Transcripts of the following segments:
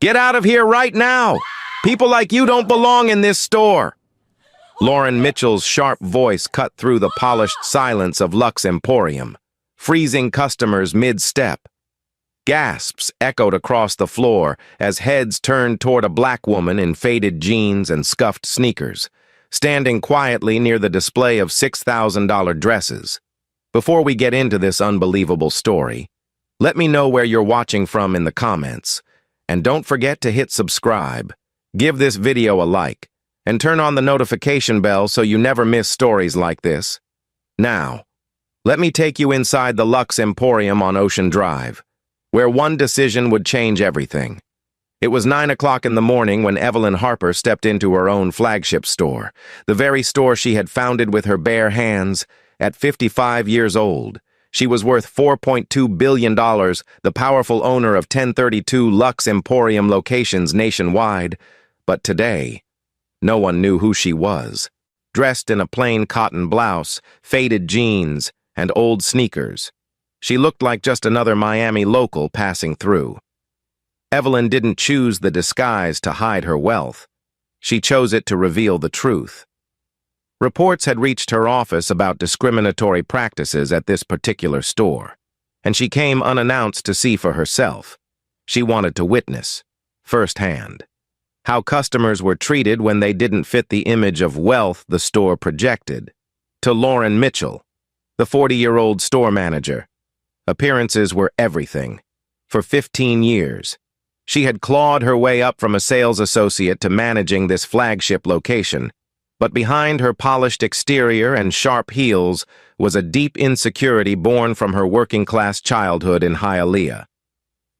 Get out of here right now! People like you don't belong in this store! Lauren Mitchell's sharp voice cut through the polished silence of Lux Emporium, freezing customers mid-step. Gasps echoed across the floor as heads turned toward a black woman in faded jeans and scuffed sneakers, standing quietly near the display of $6,000 dresses. Before we get into this unbelievable story, let me know where you're watching from in the comments. And don't forget to hit subscribe, give this video a like, and turn on the notification bell so you never miss stories like this. Now, let me take you inside the Lux Emporium on Ocean Drive, where one decision would change everything. It was 9 o'clock in the morning when Evelyn Harper stepped into her own flagship store, the very store she had founded with her bare hands. At 55 years old, she was worth $4.2 billion, the powerful owner of 1032 Lux Emporium locations nationwide. But today, no one knew who she was. Dressed in a plain cotton blouse, faded jeans, and old sneakers, she looked like just another Miami local passing through. Evelyn didn't choose the disguise to hide her wealth. She chose it to reveal the truth. Reports had reached her office about discriminatory practices at this particular store, and she came unannounced to see for herself. She wanted to witness, firsthand, how customers were treated when they didn't fit the image of wealth the store projected. To Lauren Mitchell, the 40-year-old store manager, appearances were everything. For 15 years, she had clawed her way up from a sales associate to managing this flagship location. But behind her polished exterior and sharp heels was a deep insecurity born from her working-class childhood in Hialeah.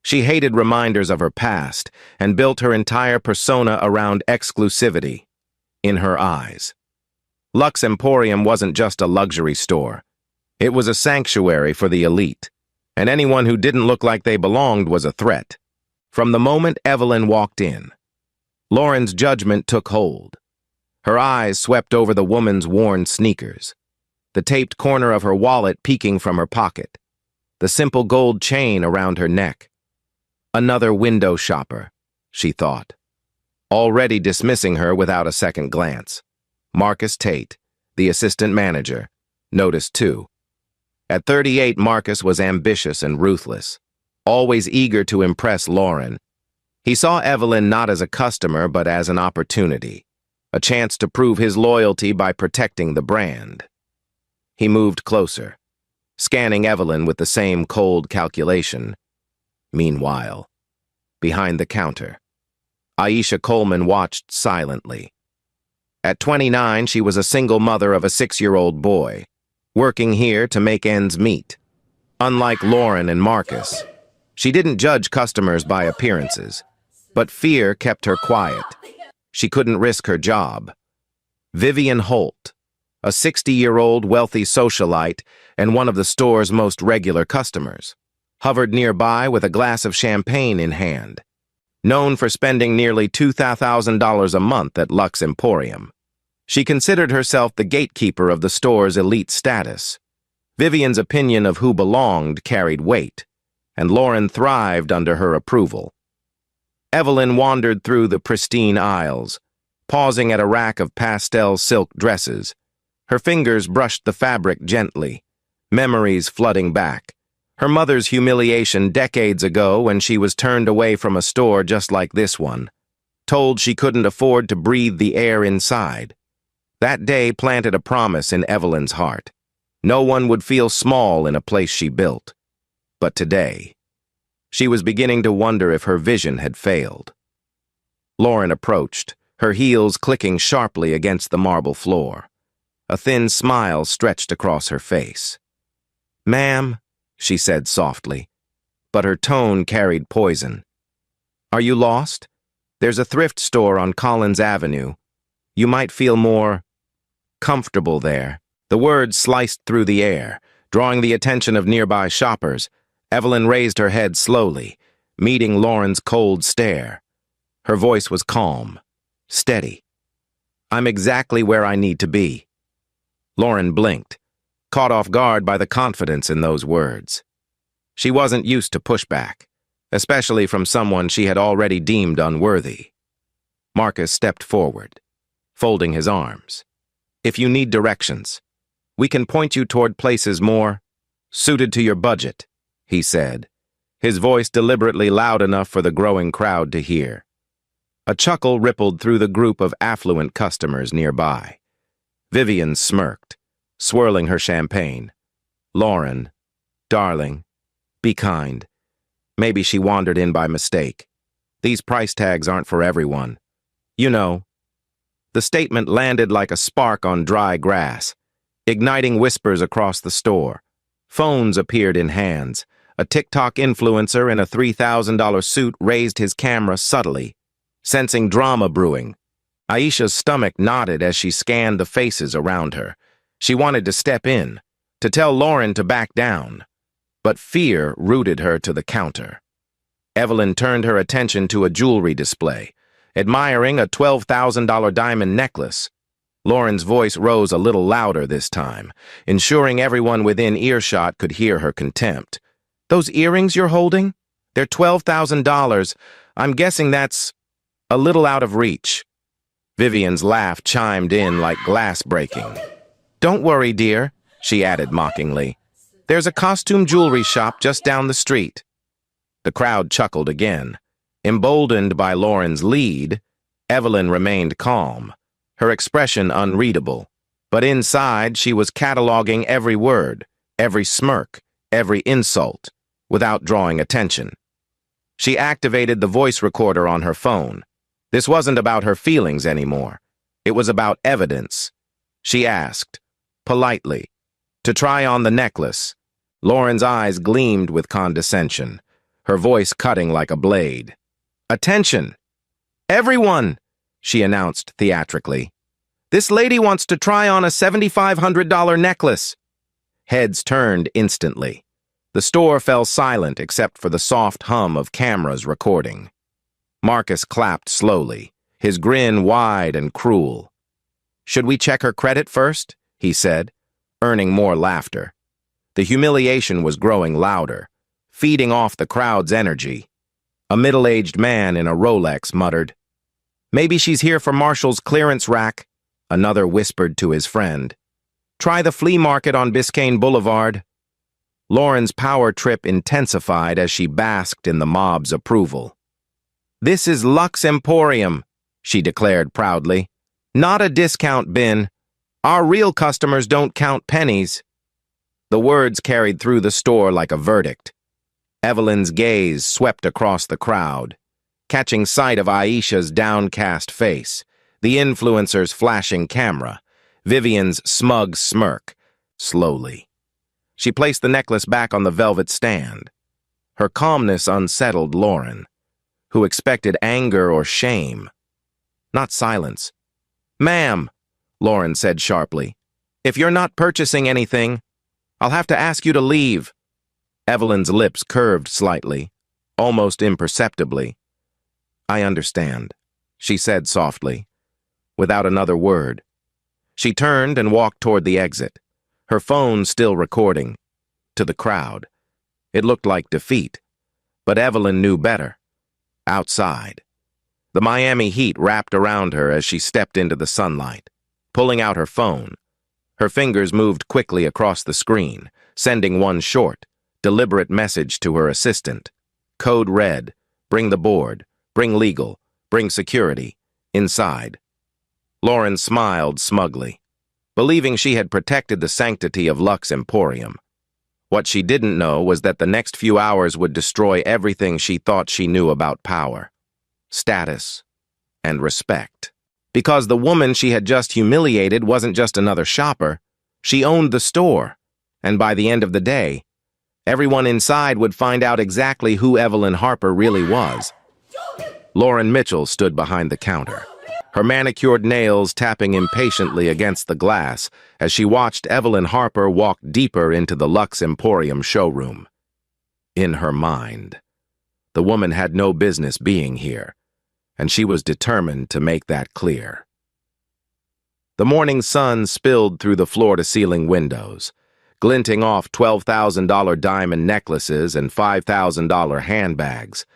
She hated reminders of her past and built her entire persona around exclusivity. In her eyes, Lux Emporium wasn't just a luxury store. It was a sanctuary for the elite, and anyone who didn't look like they belonged was a threat. From the moment Evelyn walked in, Lauren's judgment took hold. Her eyes swept over the woman's worn sneakers, the taped corner of her wallet peeking from her pocket, the simple gold chain around her neck. Another window shopper, she thought, already dismissing her without a second glance. Marcus Tate, the assistant manager, noticed too. At 38, Marcus was ambitious and ruthless, always eager to impress Lauren. He saw Evelyn not as a customer but as an opportunity. A chance to prove his loyalty by protecting the brand. He moved closer, scanning Evelyn with the same cold calculation. Meanwhile, behind the counter, Aisha Coleman watched silently. At 29, she was a single mother of a 6-year-old boy, working here to make ends meet. Unlike Lauren and Marcus, she didn't judge customers by appearances, but fear kept her quiet. She couldn't risk her job. Vivian Holt, a 60-year-old wealthy socialite and one of the store's most regular customers, hovered nearby with a glass of champagne in hand. Known for spending nearly $2,000 a month at Lux Emporium, she considered herself the gatekeeper of the store's elite status. Vivian's opinion of who belonged carried weight, and Lauren thrived under her approval. Evelyn wandered through the pristine aisles, pausing at a rack of pastel silk dresses. Her fingers brushed the fabric gently, memories flooding back. Her mother's humiliation decades ago when she was turned away from a store just like this one, told she couldn't afford to breathe the air inside. That day planted a promise in Evelyn's heart. No one would feel small in a place she built. But today, she was beginning to wonder if her vision had failed. Lauren approached, her heels clicking sharply against the marble floor. A thin smile stretched across her face. "Ma'am," she said softly, but her tone carried poison. "Are you lost? There's a thrift store on Collins Avenue. You might feel more comfortable there." The words sliced through the air, drawing the attention of nearby shoppers. Evelyn raised her head slowly, meeting Lauren's cold stare. Her voice was calm, steady. "I'm exactly where I need to be." Lauren blinked, caught off guard by the confidence in those words. She wasn't used to pushback. especially from someone she had already deemed unworthy. Marcus stepped forward, folding his arms. If you need directions, we can point you toward places more suited to your budget, he said, his voice deliberately loud enough for the growing crowd to hear. A chuckle rippled through the group of affluent customers nearby. Vivian smirked, swirling her champagne. Lauren, darling, be kind. Maybe she wandered in by mistake. These price tags aren't for everyone. You know. The statement landed like a spark on dry grass, igniting whispers across the store. Phones appeared in hands. A TikTok influencer in a $3,000 suit raised his camera subtly, sensing drama brewing. Aisha's stomach knotted as she scanned the faces around her. She wanted to step in, to tell Lauren to back down, but fear rooted her to the counter. Evelyn turned her attention to a jewelry display, admiring a $12,000 diamond necklace. Lauren's voice rose a little louder this time, ensuring everyone within earshot could hear her contempt. Those earrings you're holding? They're $12,000. I'm guessing that's a little out of reach. Vivian's laugh chimed in like glass breaking. Don't worry, dear, she added mockingly. There's a costume jewelry shop just down the street. The crowd chuckled again. Emboldened by Lauren's lead, Evelyn remained calm, her expression unreadable. But inside, she was cataloging every word, every smirk, every insult, without drawing attention. She activated the voice recorder on her phone. This wasn't about her feelings anymore. It was about evidence. She asked, politely, to try on the necklace. Lauren's eyes gleamed with condescension, her voice cutting like a blade. Attention! Everyone, she announced theatrically. This lady wants to try on a $7,500 necklace. Heads turned instantly. The store fell silent except for the soft hum of cameras recording. Marcus clapped slowly, his grin wide and cruel. Should we check her credit first? He said, earning more laughter. The humiliation was growing louder, feeding off the crowd's energy. A middle-aged man in a Rolex muttered, Maybe she's here for Marshall's clearance rack, another whispered to his friend. Try the flea market on Biscayne Boulevard. Lauren's power trip intensified as she basked in the mob's approval. This is Luxe Emporium, she declared proudly. Not a discount bin. Our real customers don't count pennies. The words carried through the store like a verdict. Evelyn's gaze swept across the crowd, catching sight of Aisha's downcast face, the influencer's flashing camera, Vivian's smug smirk. Slowly, she placed the necklace back on the velvet stand. Her calmness unsettled Lauren, who expected anger or shame, not silence. Ma'am, Lauren said sharply, if you're not purchasing anything, I'll have to ask you to leave. Evelyn's lips curved slightly, almost imperceptibly. I understand, she said softly, without another word. She turned and walked toward the exit, her phone still recording, to the crowd. It looked like defeat, but Evelyn knew better. Outside, the Miami heat wrapped around her as she stepped into the sunlight. Pulling out her phone, her fingers moved quickly across the screen, sending one short, deliberate message to her assistant. Code red, bring the board, bring legal, bring security, inside. Lauren smiled smugly, believing she had protected the sanctity of Luxe Emporium. What she didn't know was that the next few hours would destroy everything she thought she knew about power, status, and respect. Because the woman she had just humiliated wasn't just another shopper. She owned the store, and by the end of the day, everyone inside would find out exactly who Evelyn Harper really was. Lauren Mitchell stood behind the counter, her manicured nails tapping impatiently against the glass as she watched Evelyn Harper walk deeper into the Luxe Emporium showroom. In her mind, the woman had no business being here, and she was determined to make that clear. The morning sun spilled through the floor-to-ceiling windows, glinting off $12,000 diamond necklaces and $5,000 handbags.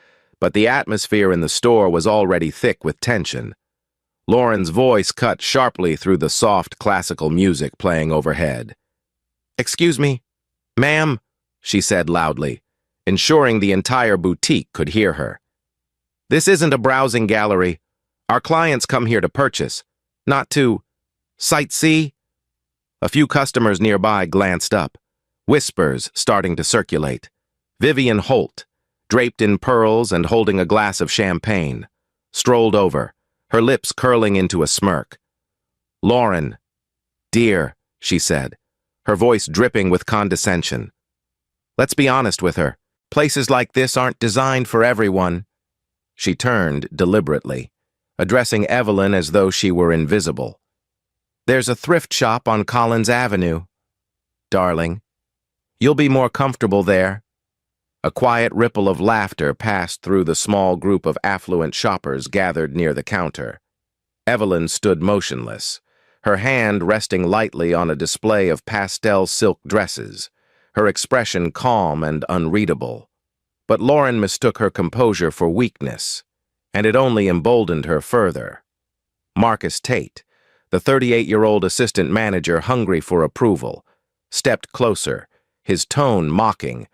But the atmosphere in the store was already thick with tension. Lauren's voice cut sharply through the soft classical music playing overhead. "Excuse me, ma'am," she said loudly, ensuring the entire boutique could hear her. "This isn't a browsing gallery. Our clients come here to purchase, not to sightsee." A few customers nearby glanced up, whispers starting to circulate. Vivian Holt, draped in pearls and holding a glass of champagne, strolled over, her lips curling into a smirk. "Lauren, dear," she said, her voice dripping with condescension. "Let's be honest with her. Places like this aren't designed for everyone." She turned deliberately, addressing Evelyn as though she were invisible. "There's a thrift shop on Collins Avenue. Darling, you'll be more comfortable there." A quiet ripple of laughter passed through the small group of affluent shoppers gathered near the counter. Evelyn stood motionless, her hand resting lightly on a display of pastel silk dresses, her expression calm and unreadable. But Lauren mistook her composure for weakness, and it only emboldened her further. Marcus Tate, the 38-year-old assistant manager hungry for approval, stepped closer, his tone mocking.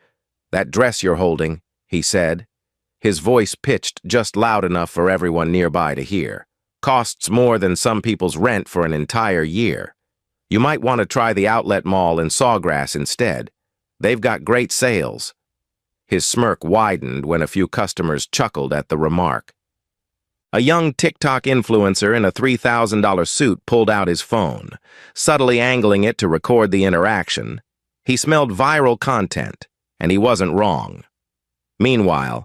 "That dress you're holding," he said, his voice pitched just loud enough for everyone nearby to hear, "costs more than some people's rent for an entire year. You might want to try the outlet mall in Sawgrass instead. They've got great sales." His smirk widened when a few customers chuckled at the remark. A young TikTok influencer in a $3,000 suit pulled out his phone, subtly angling it to record the interaction. He smelled viral content, and he wasn't wrong. Meanwhile,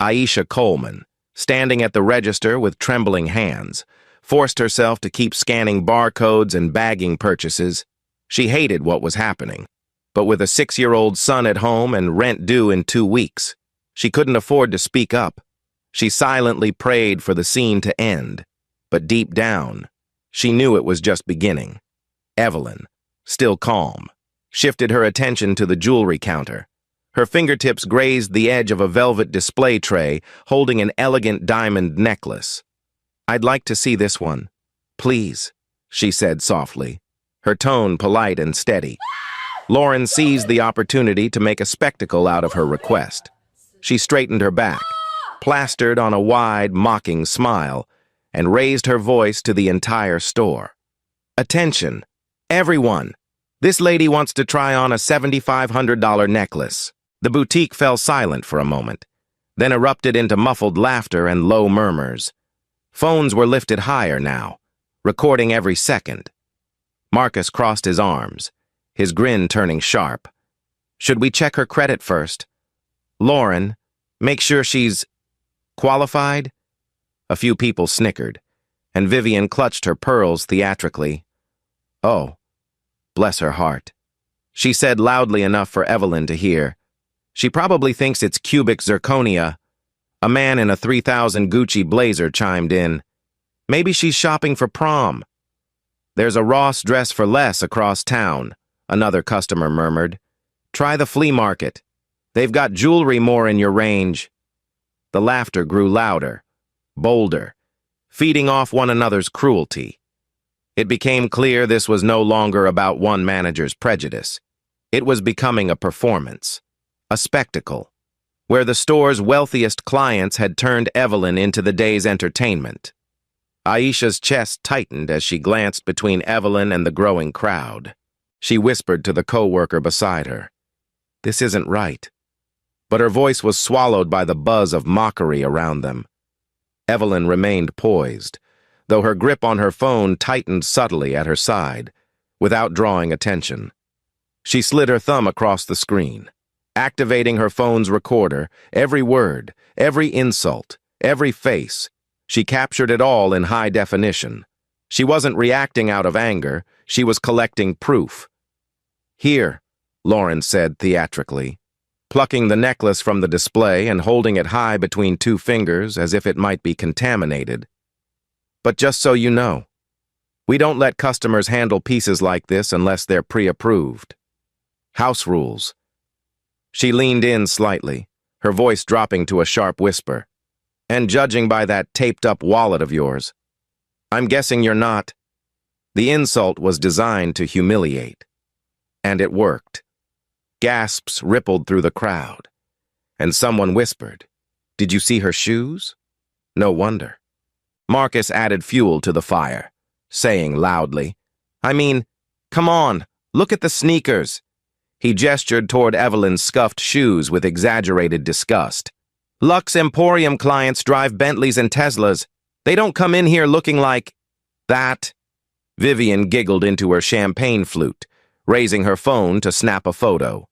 Aisha Coleman, standing at the register with trembling hands, forced herself to keep scanning barcodes and bagging purchases. She hated what was happening, but with a 6-year-old son at home and rent due in 2 weeks, she couldn't afford to speak up. She silently prayed for the scene to end, but deep down, she knew it was just beginning. Evelyn, still calm, shifted her attention to the jewelry counter. Her fingertips grazed the edge of a velvet display tray holding an elegant diamond necklace. "I'd like to see this one, please," she said softly, her tone polite and steady. Lauren seized the opportunity to make a spectacle out of her request. She straightened her back, plastered on a wide, mocking smile, and raised her voice to the entire store. "Attention, everyone! This lady wants to try on a $7,500 necklace." The boutique fell silent for a moment, then erupted into muffled laughter and low murmurs. Phones were lifted higher now, recording every second. Marcus crossed his arms, his grin turning sharp. "Should we check her credit first? Lauren, make sure she's qualified?" A few people snickered, and Vivian clutched her pearls theatrically. "Oh, bless her heart," she said loudly enough for Evelyn to hear. "She probably thinks it's cubic zirconia." A man in a 3,000 Gucci blazer chimed in. "Maybe she's shopping for prom." "There's a Ross dress for less across town," another customer murmured. "Try the flea market. They've got jewelry more in your range." The laughter grew louder, bolder, feeding off one another's cruelty. It became clear this was no longer about one manager's prejudice. It was becoming a performance, a spectacle, where the store's wealthiest clients had turned Evelyn into the day's entertainment. Aisha's chest tightened as she glanced between Evelyn and the growing crowd. She whispered to the coworker beside her, "This isn't right." But her voice was swallowed by the buzz of mockery around them. Evelyn remained poised, though her grip on her phone tightened subtly at her side, without drawing attention. She slid her thumb across the screen, activating her phone's recorder. Every word, every insult, every face, she captured it all in high definition. She wasn't reacting out of anger, she was collecting proof. "Here," Lauren said theatrically, plucking the necklace from the display and holding it high between 2 fingers as if it might be contaminated. "But just so you know, we don't let customers handle pieces like this unless they're pre-approved." House rules. She leaned in slightly, her voice dropping to a sharp whisper. And judging by that taped-up wallet of yours, I'm guessing you're not. The insult was designed to humiliate. And it worked. Gasps rippled through the crowd. And someone whispered, "Did you see her shoes?" No wonder. Marcus added fuel to the fire, saying loudly, "I mean, come on, look at the sneakers." He gestured toward Evelyn's scuffed shoes with exaggerated disgust. "Lux Emporium clients drive Bentleys and Teslas. They don't come in here looking like that." Vivian giggled into her champagne flute, raising her phone to snap a photo.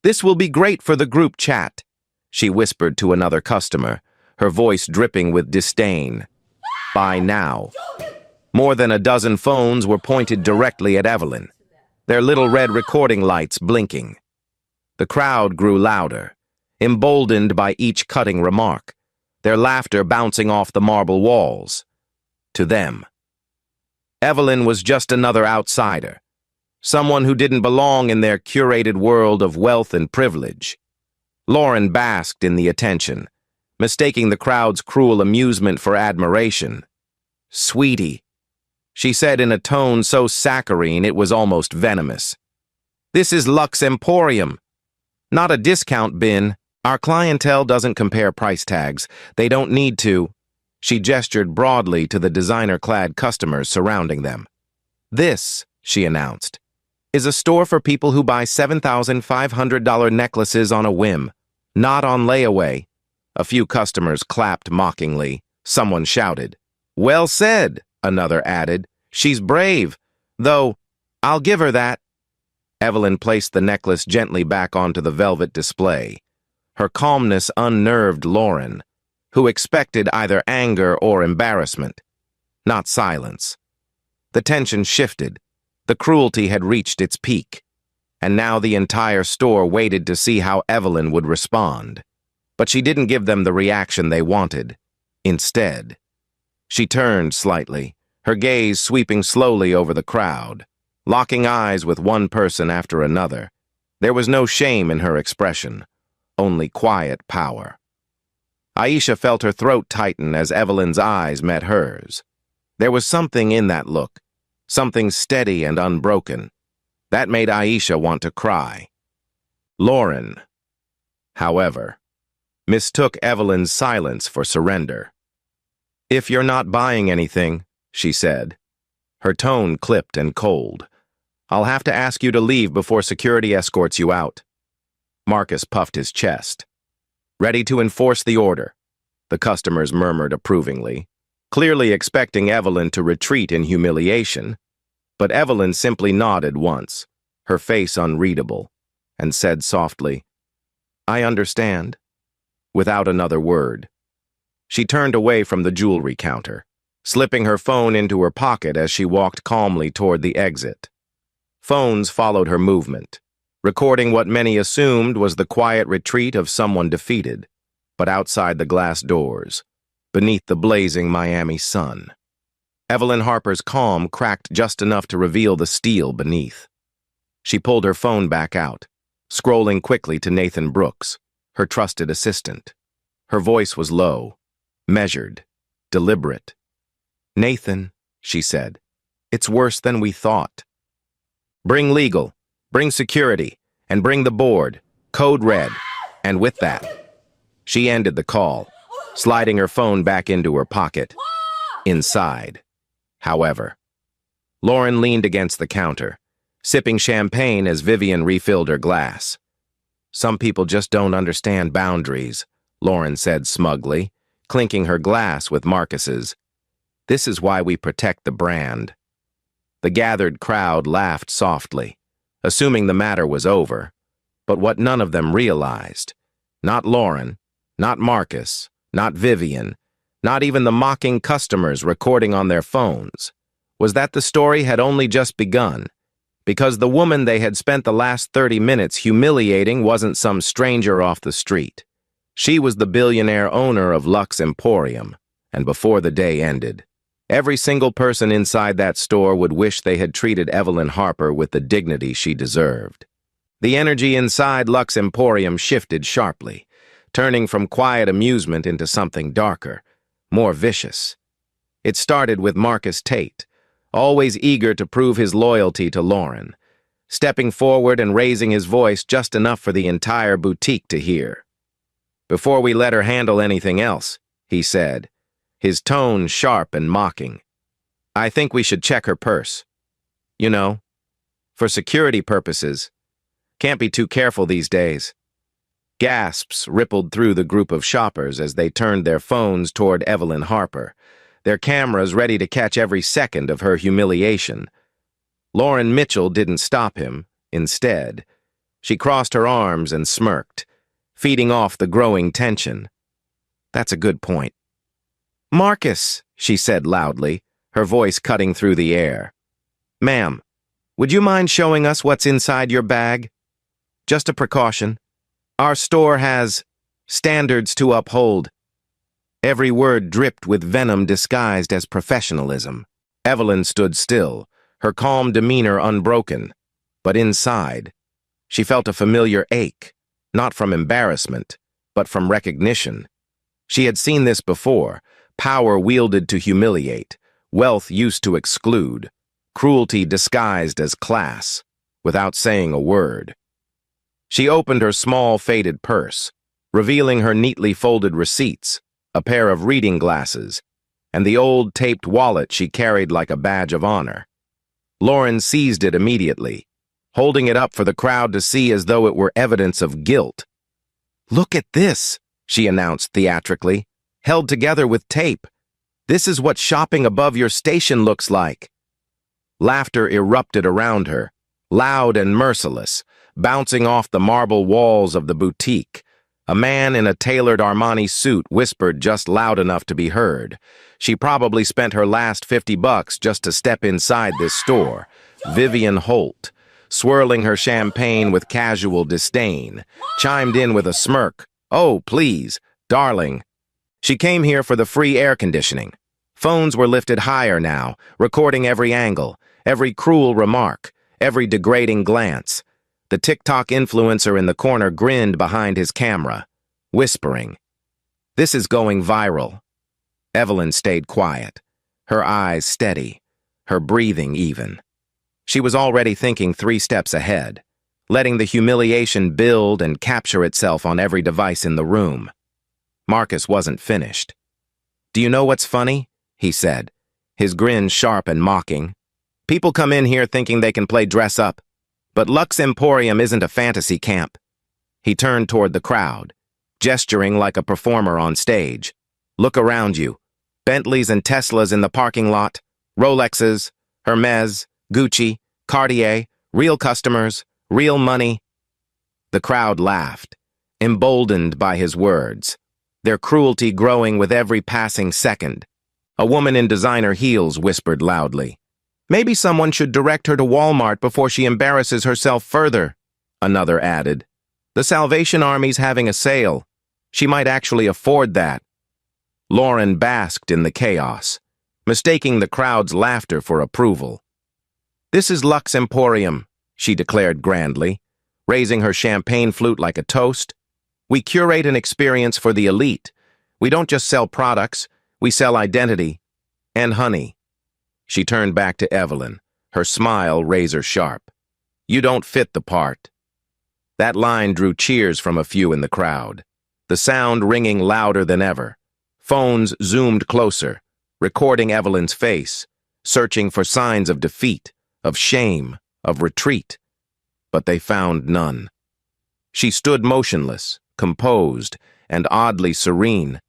"This will be great for the group chat," she whispered to another customer, her voice dripping with disdain. By now, more than a dozen phones were pointed directly at Evelyn, their little red recording lights blinking. The crowd grew louder, emboldened by each cutting remark, their laughter bouncing off the marble walls. To them, Evelyn was just another outsider, someone who didn't belong in their curated world of wealth and privilege. Lauren basked in the attention, mistaking the crowd's cruel amusement for admiration. "Sweetie," she said in a tone so saccharine it was almost venomous. "This is Lux Emporium, not a discount bin. Our clientele doesn't compare price tags. They don't need to." She gestured broadly to the designer-clad customers surrounding them. "This," she announced, "is a store for people who buy $7,500 necklaces on a whim, not on layaway." A few customers clapped mockingly. Someone shouted, "Well said," another added. "She's brave, though I'll give her that." Evelyn placed the necklace gently back onto the velvet display. Her calmness unnerved Lauren, who expected either anger or embarrassment, not silence. The tension shifted. The cruelty had reached its peak, and now the entire store waited to see how Evelyn would respond. But she didn't give them the reaction they wanted. Instead, she turned slightly, her gaze sweeping slowly over the crowd, locking eyes with one person after another. There was no shame in her expression, only quiet power. Aisha felt her throat tighten as Evelyn's eyes met hers. There was something in that look, something steady and unbroken, that made Aisha want to cry. Lauren, however, mistook Evelyn's silence for surrender. "If you're not buying anything," she said, her tone clipped and cold, "I'll have to ask you to leave before security escorts you out." Marcus puffed his chest. "Ready to enforce the order," the customers murmured approvingly, clearly expecting Evelyn to retreat in humiliation. But Evelyn simply nodded once, her face unreadable, and said softly, "I understand," without another word. She turned away from the jewelry counter, slipping her phone into her pocket as she walked calmly toward the exit. Phones followed her movement, recording what many assumed was the quiet retreat of someone defeated, but outside the glass doors, beneath the blazing Miami sun, Evelyn Harper's calm cracked just enough to reveal the steel beneath. She pulled her phone back out, scrolling quickly to Nathan Brooks, her trusted assistant. Her voice was low, measured, deliberate. "Nathan," she said, "it's worse than we thought. Bring legal, bring security, and bring the board, code red." And with that, she ended the call, sliding her phone back into her pocket. Inside, however, Lauren leaned against the counter, sipping champagne as Vivian refilled her glass. "Some people just don't understand boundaries," Lauren said smugly, clinking her glass with Marcus's. "This is why we protect the brand." The gathered crowd laughed softly, assuming the matter was over. But what none of them realized, not Lauren, not Marcus, not Vivian, not even the mocking customers recording on their phones, was that the story had only just begun, because the woman they had spent the last 30 minutes humiliating wasn't some stranger off the street. She was the billionaire owner of Lux Emporium, and before the day ended, every single person inside that store would wish they had treated Evelyn Harper with the dignity she deserved. The energy inside Lux Emporium shifted sharply, turning from quiet amusement into something darker, more vicious. It started with Marcus Tate, always eager to prove his loyalty to Lauren, stepping forward and raising his voice just enough for the entire boutique to hear. "Before we let her handle anything else," he said, his tone sharp and mocking, "I think we should check her purse. You know, for security purposes. Can't be too careful these days." Gasps rippled through the group of shoppers as they turned their phones toward Evelyn Harper, their cameras ready to catch every second of her humiliation. Lauren Mitchell didn't stop him. Instead, she crossed her arms and smirked, feeding off the growing tension. "That's a good point." "Marcus," she said loudly, her voice cutting through the air. "Ma'am, would you mind showing us what's inside your bag? Just a precaution. Our store has standards to uphold." Every word dripped with venom disguised as professionalism. Evelyn stood still, her calm demeanor unbroken. But inside, she felt a familiar ache, not from embarrassment, but from recognition. She had seen this before, power wielded to humiliate, wealth used to exclude, cruelty disguised as class, without saying a word. She opened her small, faded purse, revealing her neatly folded receipts, a pair of reading glasses, and the old taped wallet she carried like a badge of honor. Lauren seized it immediately, holding it up for the crowd to see as though it were evidence of guilt. "Look at this," she announced theatrically, "held together with tape. This is what shopping above your station looks like." Laughter erupted around her, loud and merciless, bouncing off the marble walls of the boutique. A man in a tailored Armani suit whispered just loud enough to be heard. She probably spent her last $50 just to step inside this store. Vivian Holt, swirling her champagne with casual disdain, chimed in with a smirk. "Oh, please, darling." She came here for the free air conditioning. Phones were lifted higher now, recording every angle, every cruel remark, every degrading glance. The TikTok influencer in the corner grinned behind his camera, whispering, "This is going viral." Evelyn stayed quiet, her eyes steady, her breathing even. She was already thinking 3 steps ahead, letting the humiliation build and capture itself on every device in the room. Marcus wasn't finished. "Do you know what's funny?" he said, his grin sharp and mocking. "People come in here thinking they can play dress up. But Lux Emporium isn't a fantasy camp." He turned toward the crowd, gesturing like a performer on stage. "Look around you. Bentleys and Teslas in the parking lot, Rolexes, Hermes, Gucci, Cartier, real customers, real money." The crowd laughed, emboldened by his words, their cruelty growing with every passing second. A woman in designer heels whispered loudly, "Maybe someone should direct her to Walmart before she embarrasses herself further," another added. "The Salvation Army's having a sale. She might actually afford that." Lauren basked in the chaos, mistaking the crowd's laughter for approval. "This is Lux Emporium," she declared grandly, raising her champagne flute like a toast. "We curate an experience for the elite. We don't just sell products, we sell identity and honey." She turned back to Evelyn, her smile razor-sharp. "You don't fit the part." That line drew cheers from a few in the crowd, the sound ringing louder than ever. Phones zoomed closer, recording Evelyn's face, searching for signs of defeat, of shame, of retreat. But they found none. She stood motionless, composed, and oddly serene,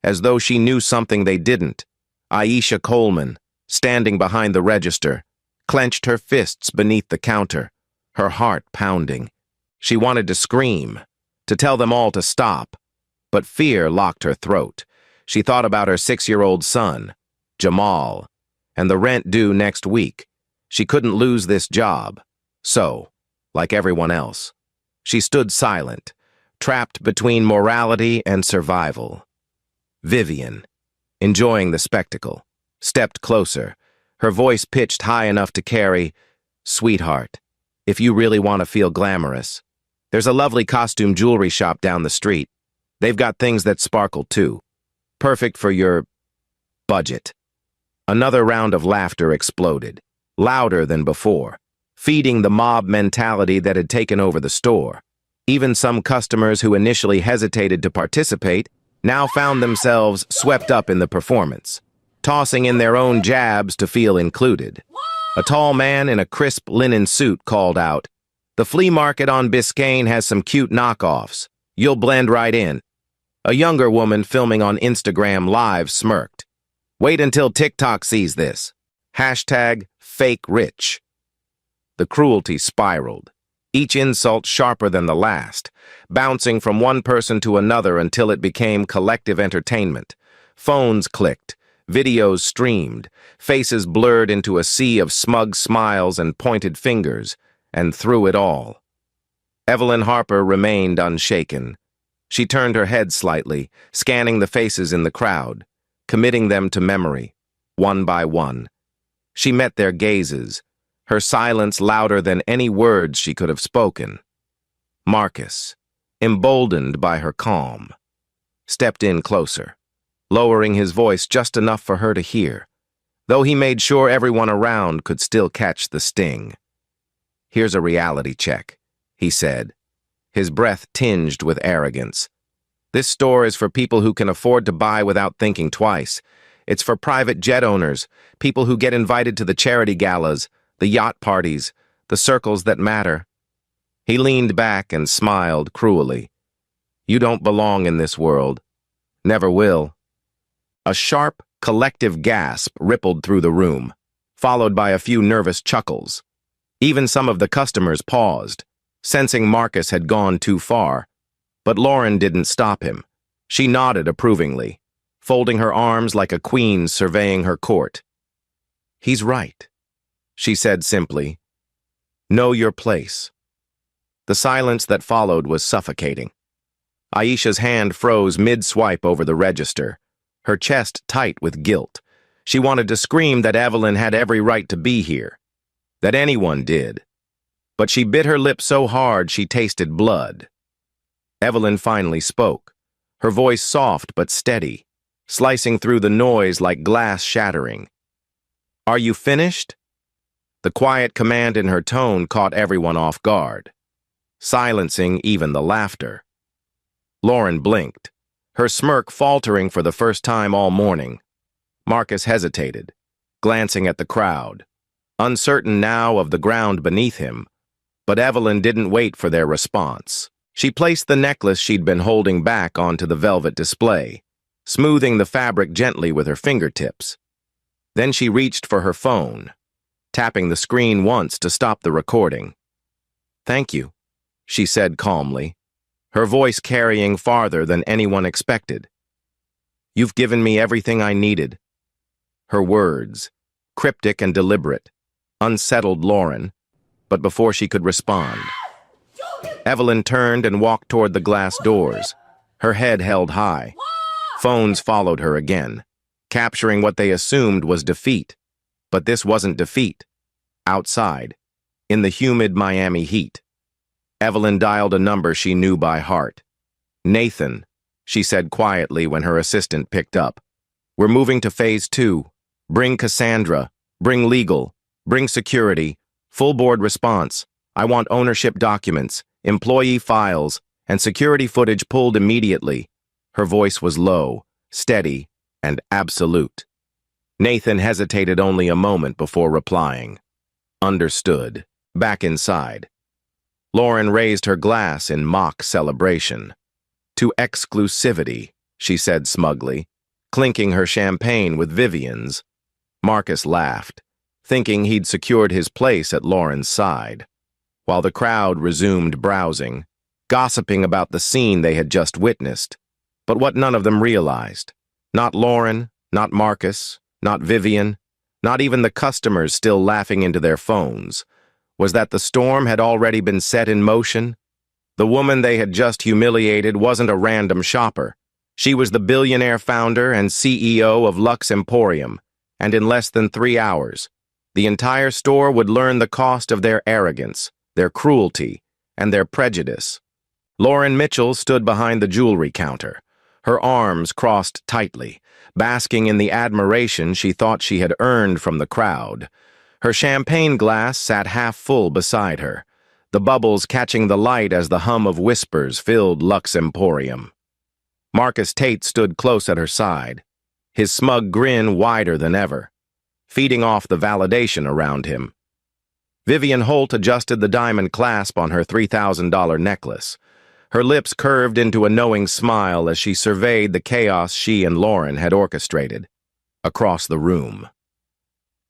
as though she knew something they didn't. Aisha Coleman, standing behind the register, clenched her fists beneath the counter, her heart pounding. She wanted to scream, to tell them all to stop, but fear locked her throat. She thought about her 6-year-old son, Jamal, and the rent due next week. She couldn't lose this job. So, like everyone else, she stood silent, trapped between morality and survival. Vivian, enjoying the spectacle, stepped closer, her voice pitched high enough to carry, "Sweetheart, if you really want to feel glamorous. There's a lovely costume jewelry shop down the street. They've got things that sparkle too. Perfect for your budget. Another round of laughter exploded, louder than before, feeding the mob mentality that had taken over the store. Even some customers who initially hesitated to participate now found themselves swept up in the performance, tossing in their own jabs to feel included. A tall man in a crisp linen suit called out, "The flea market on Biscayne has some cute knockoffs. You'll blend right in." A younger woman filming on Instagram Live smirked. "Wait until TikTok sees this. Hashtag fake rich." The cruelty spiraled, each insult sharper than the last, bouncing from one person to another until it became collective entertainment. Phones clicked, videos streamed, faces blurred into a sea of smug smiles and pointed fingers, and through it all, Evelyn Harper remained unshaken. She turned her head slightly, scanning the faces in the crowd, committing them to memory, one by one. She met their gazes, her silence louder than any words she could have spoken. Marcus, emboldened by her calm, stepped in closer, lowering his voice just enough for her to hear, though he made sure everyone around could still catch the sting. "Here's a reality check," he said, his breath tinged with arrogance. "This store is for people who can afford to buy without thinking twice. It's for private jet owners, people who get invited to the charity galas, the yacht parties, the circles that matter." He leaned back and smiled cruelly. "You don't belong in this world. Never will." A sharp, collective gasp rippled through the room, followed by a few nervous chuckles. Even some of the customers paused, sensing Marcus had gone too far. But Lauren didn't stop him. She nodded approvingly, folding her arms like a queen surveying her court. "He's right," she said simply. "Know your place." The silence that followed was suffocating. Aisha's hand froze mid-swipe over the register, her chest tight with guilt. She wanted to scream that Evelyn had every right to be here, that anyone did. But she bit her lip so hard she tasted blood. Evelyn finally spoke, her voice soft but steady, slicing through the noise like glass shattering. "Are you finished?" The quiet command in her tone caught everyone off guard, silencing even the laughter. Lauren blinked, her smirk faltering for the first time all morning. Marcus hesitated, glancing at the crowd, uncertain now of the ground beneath him, but Evelyn didn't wait for their response. She placed the necklace she'd been holding back onto the velvet display, smoothing the fabric gently with her fingertips. Then she reached for her phone, tapping the screen once to stop the recording. "Thank you," she said calmly, her voice carrying farther than anyone expected. "You've given me everything I needed." Her words, cryptic and deliberate, unsettled Lauren, but before she could respond, Evelyn turned and walked toward the glass doors, her head held high. Phones followed her again, capturing what they assumed was defeat. But this wasn't defeat. Outside, in the humid Miami heat, Evelyn dialed a number she knew by heart. "Nathan," she said quietly when her assistant picked up. "We're moving to phase 2. Bring Cassandra. Bring legal. Bring security. Full board response. I want ownership documents, employee files, and security footage pulled immediately." Her voice was low, steady, and absolute. Nathan hesitated only a moment before replying. "Understood." Back inside, Lauren raised her glass in mock celebration. "To exclusivity," she said smugly, clinking her champagne with Vivian's. Marcus laughed, thinking he'd secured his place at Lauren's side, while the crowd resumed browsing, gossiping about the scene they had just witnessed. But what none of them realized, not Lauren, not Marcus, not Vivian, not even the customers still laughing into their phones, was that the storm had already been set in motion. The woman they had just humiliated wasn't a random shopper. She was the billionaire founder and CEO of Lux Emporium, and in less than 3 hours, the entire store would learn the cost of their arrogance, their cruelty, and their prejudice. Lauren Mitchell stood behind the jewelry counter, her arms crossed tightly, basking in the admiration she thought she had earned from the crowd. Her champagne glass sat half full beside her, the bubbles catching the light as the hum of whispers filled Lux Emporium. Marcus Tate stood close at her side, his smug grin wider than ever, feeding off the validation around him. Vivian Holt adjusted the diamond clasp on her $3,000 necklace. Her lips curved into a knowing smile as she surveyed the chaos she and Lauren had orchestrated. Across the room,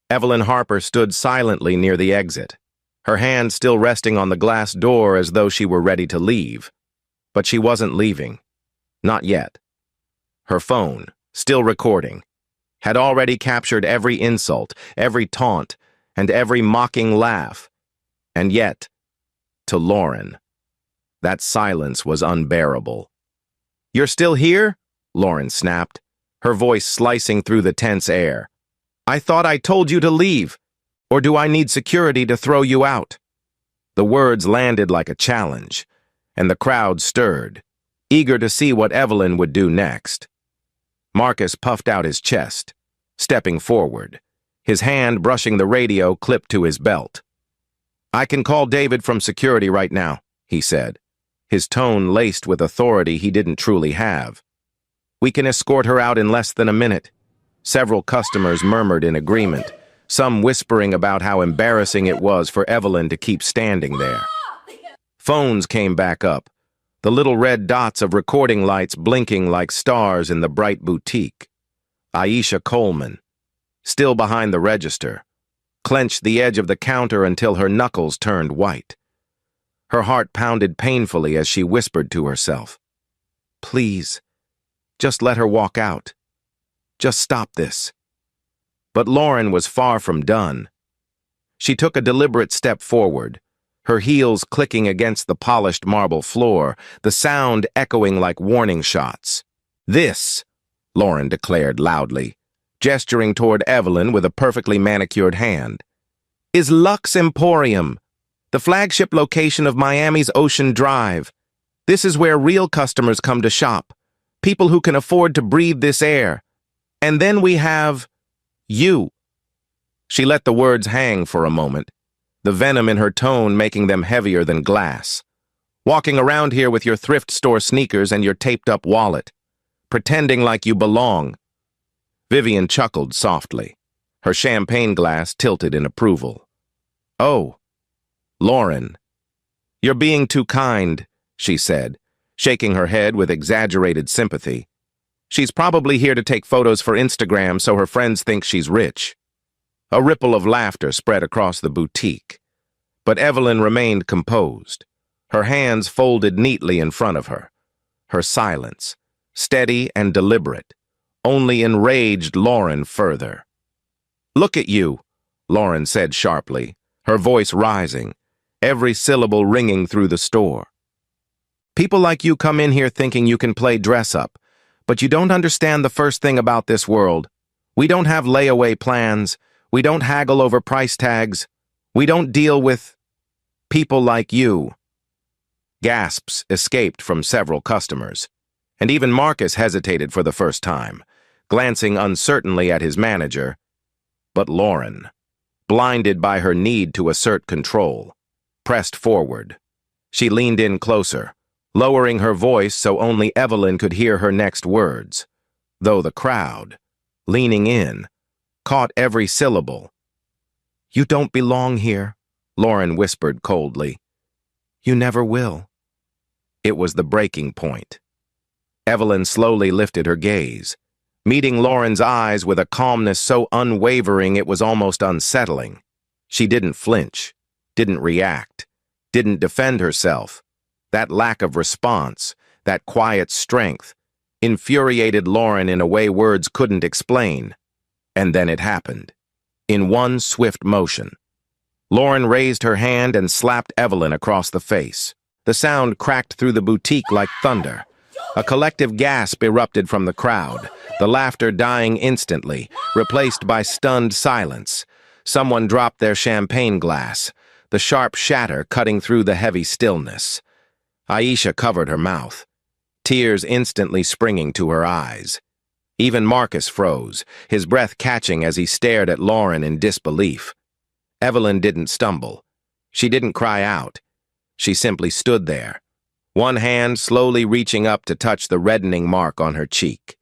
Evelyn Harper stood silently near the exit, her hand still resting on the glass door as though she were ready to leave. But she wasn't leaving. Not yet. Her phone, still recording, had already captured every insult, every taunt, and every mocking laugh. And yet, to Lauren, that silence was unbearable. "You're still here?" Lauren snapped, her voice slicing through the tense air. "I thought I told you to leave. Or do I need security to throw you out?" The words landed like a challenge, and the crowd stirred, eager to see what Evelyn would do next. Marcus puffed out his chest, stepping forward, his hand brushing the radio clipped to his belt. "I can call David from security right now," he said, his tone laced with authority he didn't truly have. "We can escort her out in less than a minute." Several customers murmured in agreement, some whispering about how embarrassing it was for Evelyn to keep standing there. Phones came back up, the little red dots of recording lights blinking like stars in the bright boutique. Aisha Coleman, still behind the register, clenched the edge of the counter until her knuckles turned white. Her heart pounded painfully as she whispered to herself, "Please, just let her walk out. Just stop this." But Lauren was far from done. She took a deliberate step forward, her heels clicking against the polished marble floor, the sound echoing like warning shots. "This," Lauren declared loudly, gesturing toward Evelyn with a perfectly manicured hand, "is Lux Emporium, the flagship location of Miami's Ocean Drive. This is where real customers come to shop, people who can afford to breathe this air. And then we have you." She let the words hang for a moment, the venom in her tone making them heavier than glass. "Walking around here with your thrift store sneakers and your taped-up wallet, pretending like you belong." Vivian chuckled softly, her champagne glass tilted in approval. "Oh, Lauren, you're being too kind," she said, shaking her head with exaggerated sympathy. "She's probably here to take photos for Instagram so her friends think she's rich." A ripple of laughter spread across the boutique, but Evelyn remained composed, her hands folded neatly in front of her. Her silence, steady and deliberate, only enraged Lauren further. "Look at you," Lauren said sharply, her voice rising, every syllable ringing through the store. "People like you come in here thinking you can play dress-up, but you don't understand the first thing about this world. We don't have layaway plans. We don't haggle over price tags. We don't deal with people like you." Gasps escaped from several customers, and even Marcus hesitated for the first time, glancing uncertainly at his manager. But Lauren, blinded by her need to assert control, pressed forward. She leaned in closer, lowering her voice so only Evelyn could hear her next words, though the crowd, leaning in, caught every syllable. "You don't belong here," Lauren whispered coldly. "You never will." It was the breaking point. Evelyn slowly lifted her gaze, meeting Lauren's eyes with a calmness so unwavering it was almost unsettling. She didn't flinch, didn't react, didn't defend herself. That lack of response, that quiet strength, infuriated Lauren in a way words couldn't explain. And then it happened. In one swift motion, Lauren raised her hand and slapped Evelyn across the face. The sound cracked through the boutique like thunder. A collective gasp erupted from the crowd, the laughter dying instantly, replaced by stunned silence. Someone dropped their champagne glass. the sharp shatter cutting through the heavy stillness. Aisha covered her mouth, tears instantly springing to her eyes. Even Marcus froze, his breath catching as he stared at Lauren in disbelief. Evelyn didn't stumble. She didn't cry out. She simply stood there, one hand slowly reaching up to touch the reddening mark on her cheek.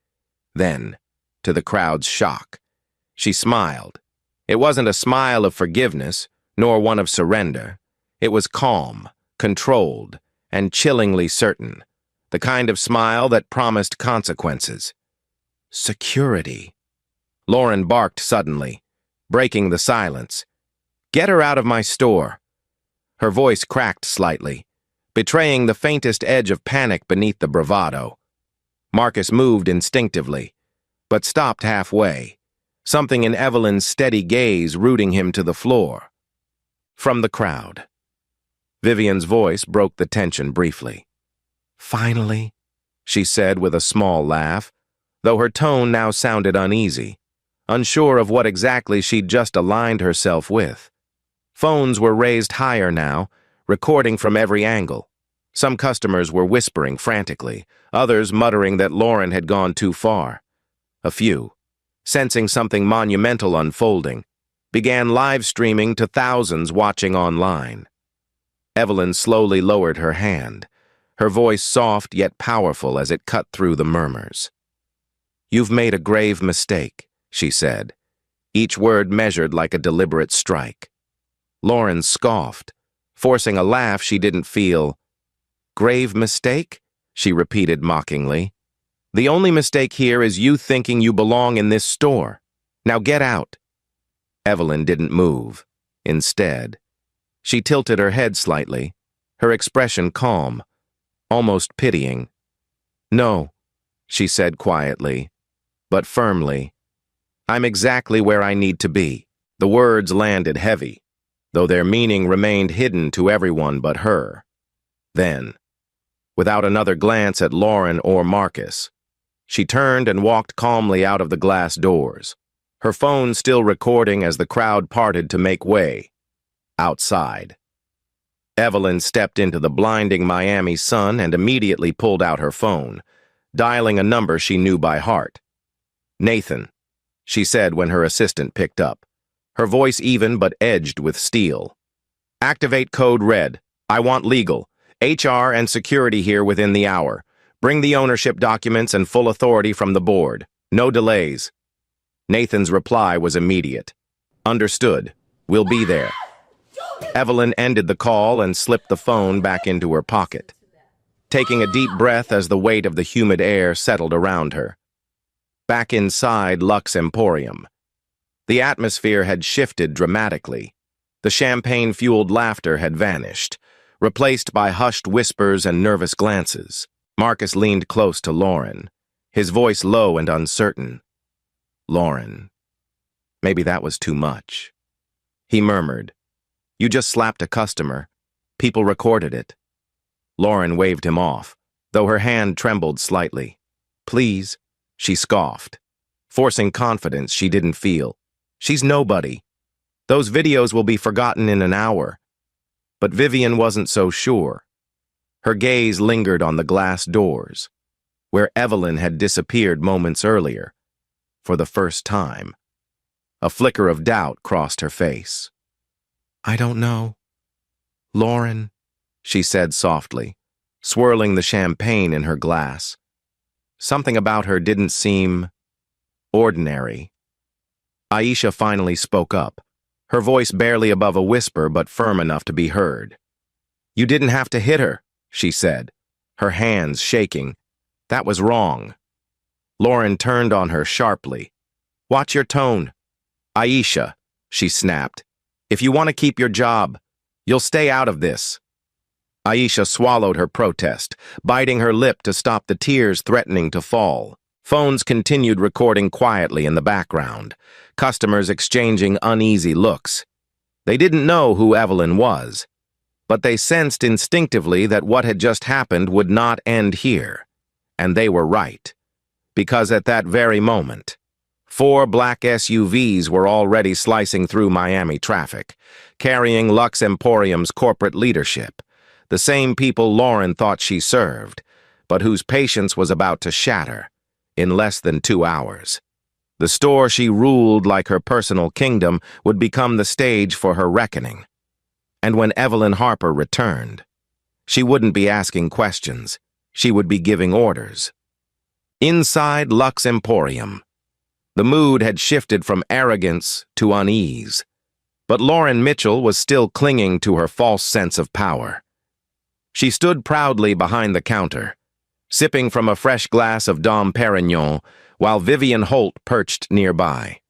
Then, to the crowd's shock, she smiled. It wasn't a smile of forgiveness, nor one of surrender. It was calm, controlled, and chillingly certain, the kind of smile that promised consequences. Security. Lauren barked suddenly, breaking the silence. "Get her out of my store." Her voice cracked slightly, betraying the faintest edge of panic beneath the bravado. Marcus moved instinctively, but stopped halfway, something in Evelyn's steady gaze rooting him to the floor. From the crowd, Vivian's voice broke the tension briefly. "Finally," she said with a small laugh, though her tone now sounded uneasy, unsure of what exactly she'd just aligned herself with. Phones were raised higher now, recording from every angle. Some customers were whispering frantically, others muttering that Lauren had gone too far. A few, sensing something monumental unfolding, began live streaming to thousands watching online. Evelyn slowly lowered her hand, her voice soft yet powerful as it cut through the murmurs. "You've made a grave mistake," she said, each word measured like a deliberate strike. Lauren scoffed, forcing a laugh she didn't feel. "Grave mistake?" she repeated mockingly. "The only mistake here is you thinking you belong in this store. Now get out." Evelyn didn't move. Instead, she tilted her head slightly, her expression calm, almost pitying. "No," she said quietly, but firmly. "I'm exactly where I need to be." The words landed heavy, though their meaning remained hidden to everyone but her. Then, without another glance at Lauren or Marcus, she turned and walked calmly out of the glass doors, her phone still recording as the crowd parted to make way. Outside, Evelyn stepped into the blinding Miami sun and immediately pulled out her phone, dialing a number she knew by heart. "Nathan," she said when her assistant picked up, her voice even but edged with steel. "Activate code red. I want legal. HR and security here within the hour. Bring the ownership documents and full authority from the board. No delays." Nathan's reply was immediate. "Understood. We'll be there." Evelyn ended the call and slipped the phone back into her pocket, taking a deep breath as the weight of the humid air settled around her. Back inside Lux Emporium, the atmosphere had shifted dramatically. The champagne-fueled laughter had vanished, replaced by hushed whispers and nervous glances. Marcus leaned close to Lauren, his voice low and uncertain. "Lauren, maybe that was too much." He murmured, "You just slapped a customer. People recorded it." Lauren waved him off, though her hand trembled slightly. "Please," she scoffed, forcing confidence she didn't feel. "She's nobody. Those videos will be forgotten in an hour." But Vivian wasn't so sure. Her gaze lingered on the glass doors, where Evelyn had disappeared moments earlier, for the first time. A flicker of doubt crossed her face. "I don't know. Lauren," she said softly, swirling the champagne in her glass. Something about her didn't seem ordinary. Aisha finally spoke up, her voice barely above a whisper but firm enough to be heard. "You didn't have to hit her," she said, her hands shaking. "That was wrong." Lauren turned on her sharply. "Watch your tone." "Aisha," she snapped, "if you want to keep your job, you'll stay out of this." Aisha swallowed her protest, biting her lip to stop the tears threatening to fall. Phones continued recording quietly in the background, customers exchanging uneasy looks. They didn't know who Evelyn was, but they sensed instinctively that what had just happened would not end here. And they were right, because at that very moment, 4 black SUVs were already slicing through Miami traffic, carrying Lux Emporium's corporate leadership, the same people Lauren thought she served, but whose patience was about to shatter in less than 2 hours. The store she ruled like her personal kingdom would become the stage for her reckoning. And when Evelyn Harper returned, she wouldn't be asking questions. She would be giving orders. Inside Lux Emporium, the mood had shifted from arrogance to unease. But Lauren Mitchell was still clinging to her false sense of power. She stood proudly behind the counter, sipping from a fresh glass of Dom Perignon, while Vivian Holt perched nearby,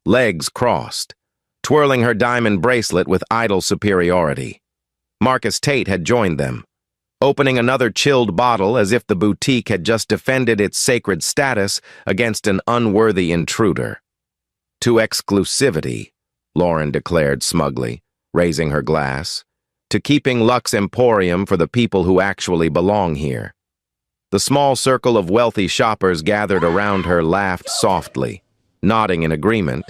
legs crossed, twirling her diamond bracelet with idle superiority. Marcus Tate had joined them, opening another chilled bottle as if the boutique had just defended its sacred status against an unworthy intruder. To exclusivity, Lauren declared smugly, raising her glass, to keeping Lux Emporium for the people who actually belong here. The small circle of wealthy shoppers gathered around her laughed softly, nodding in agreement.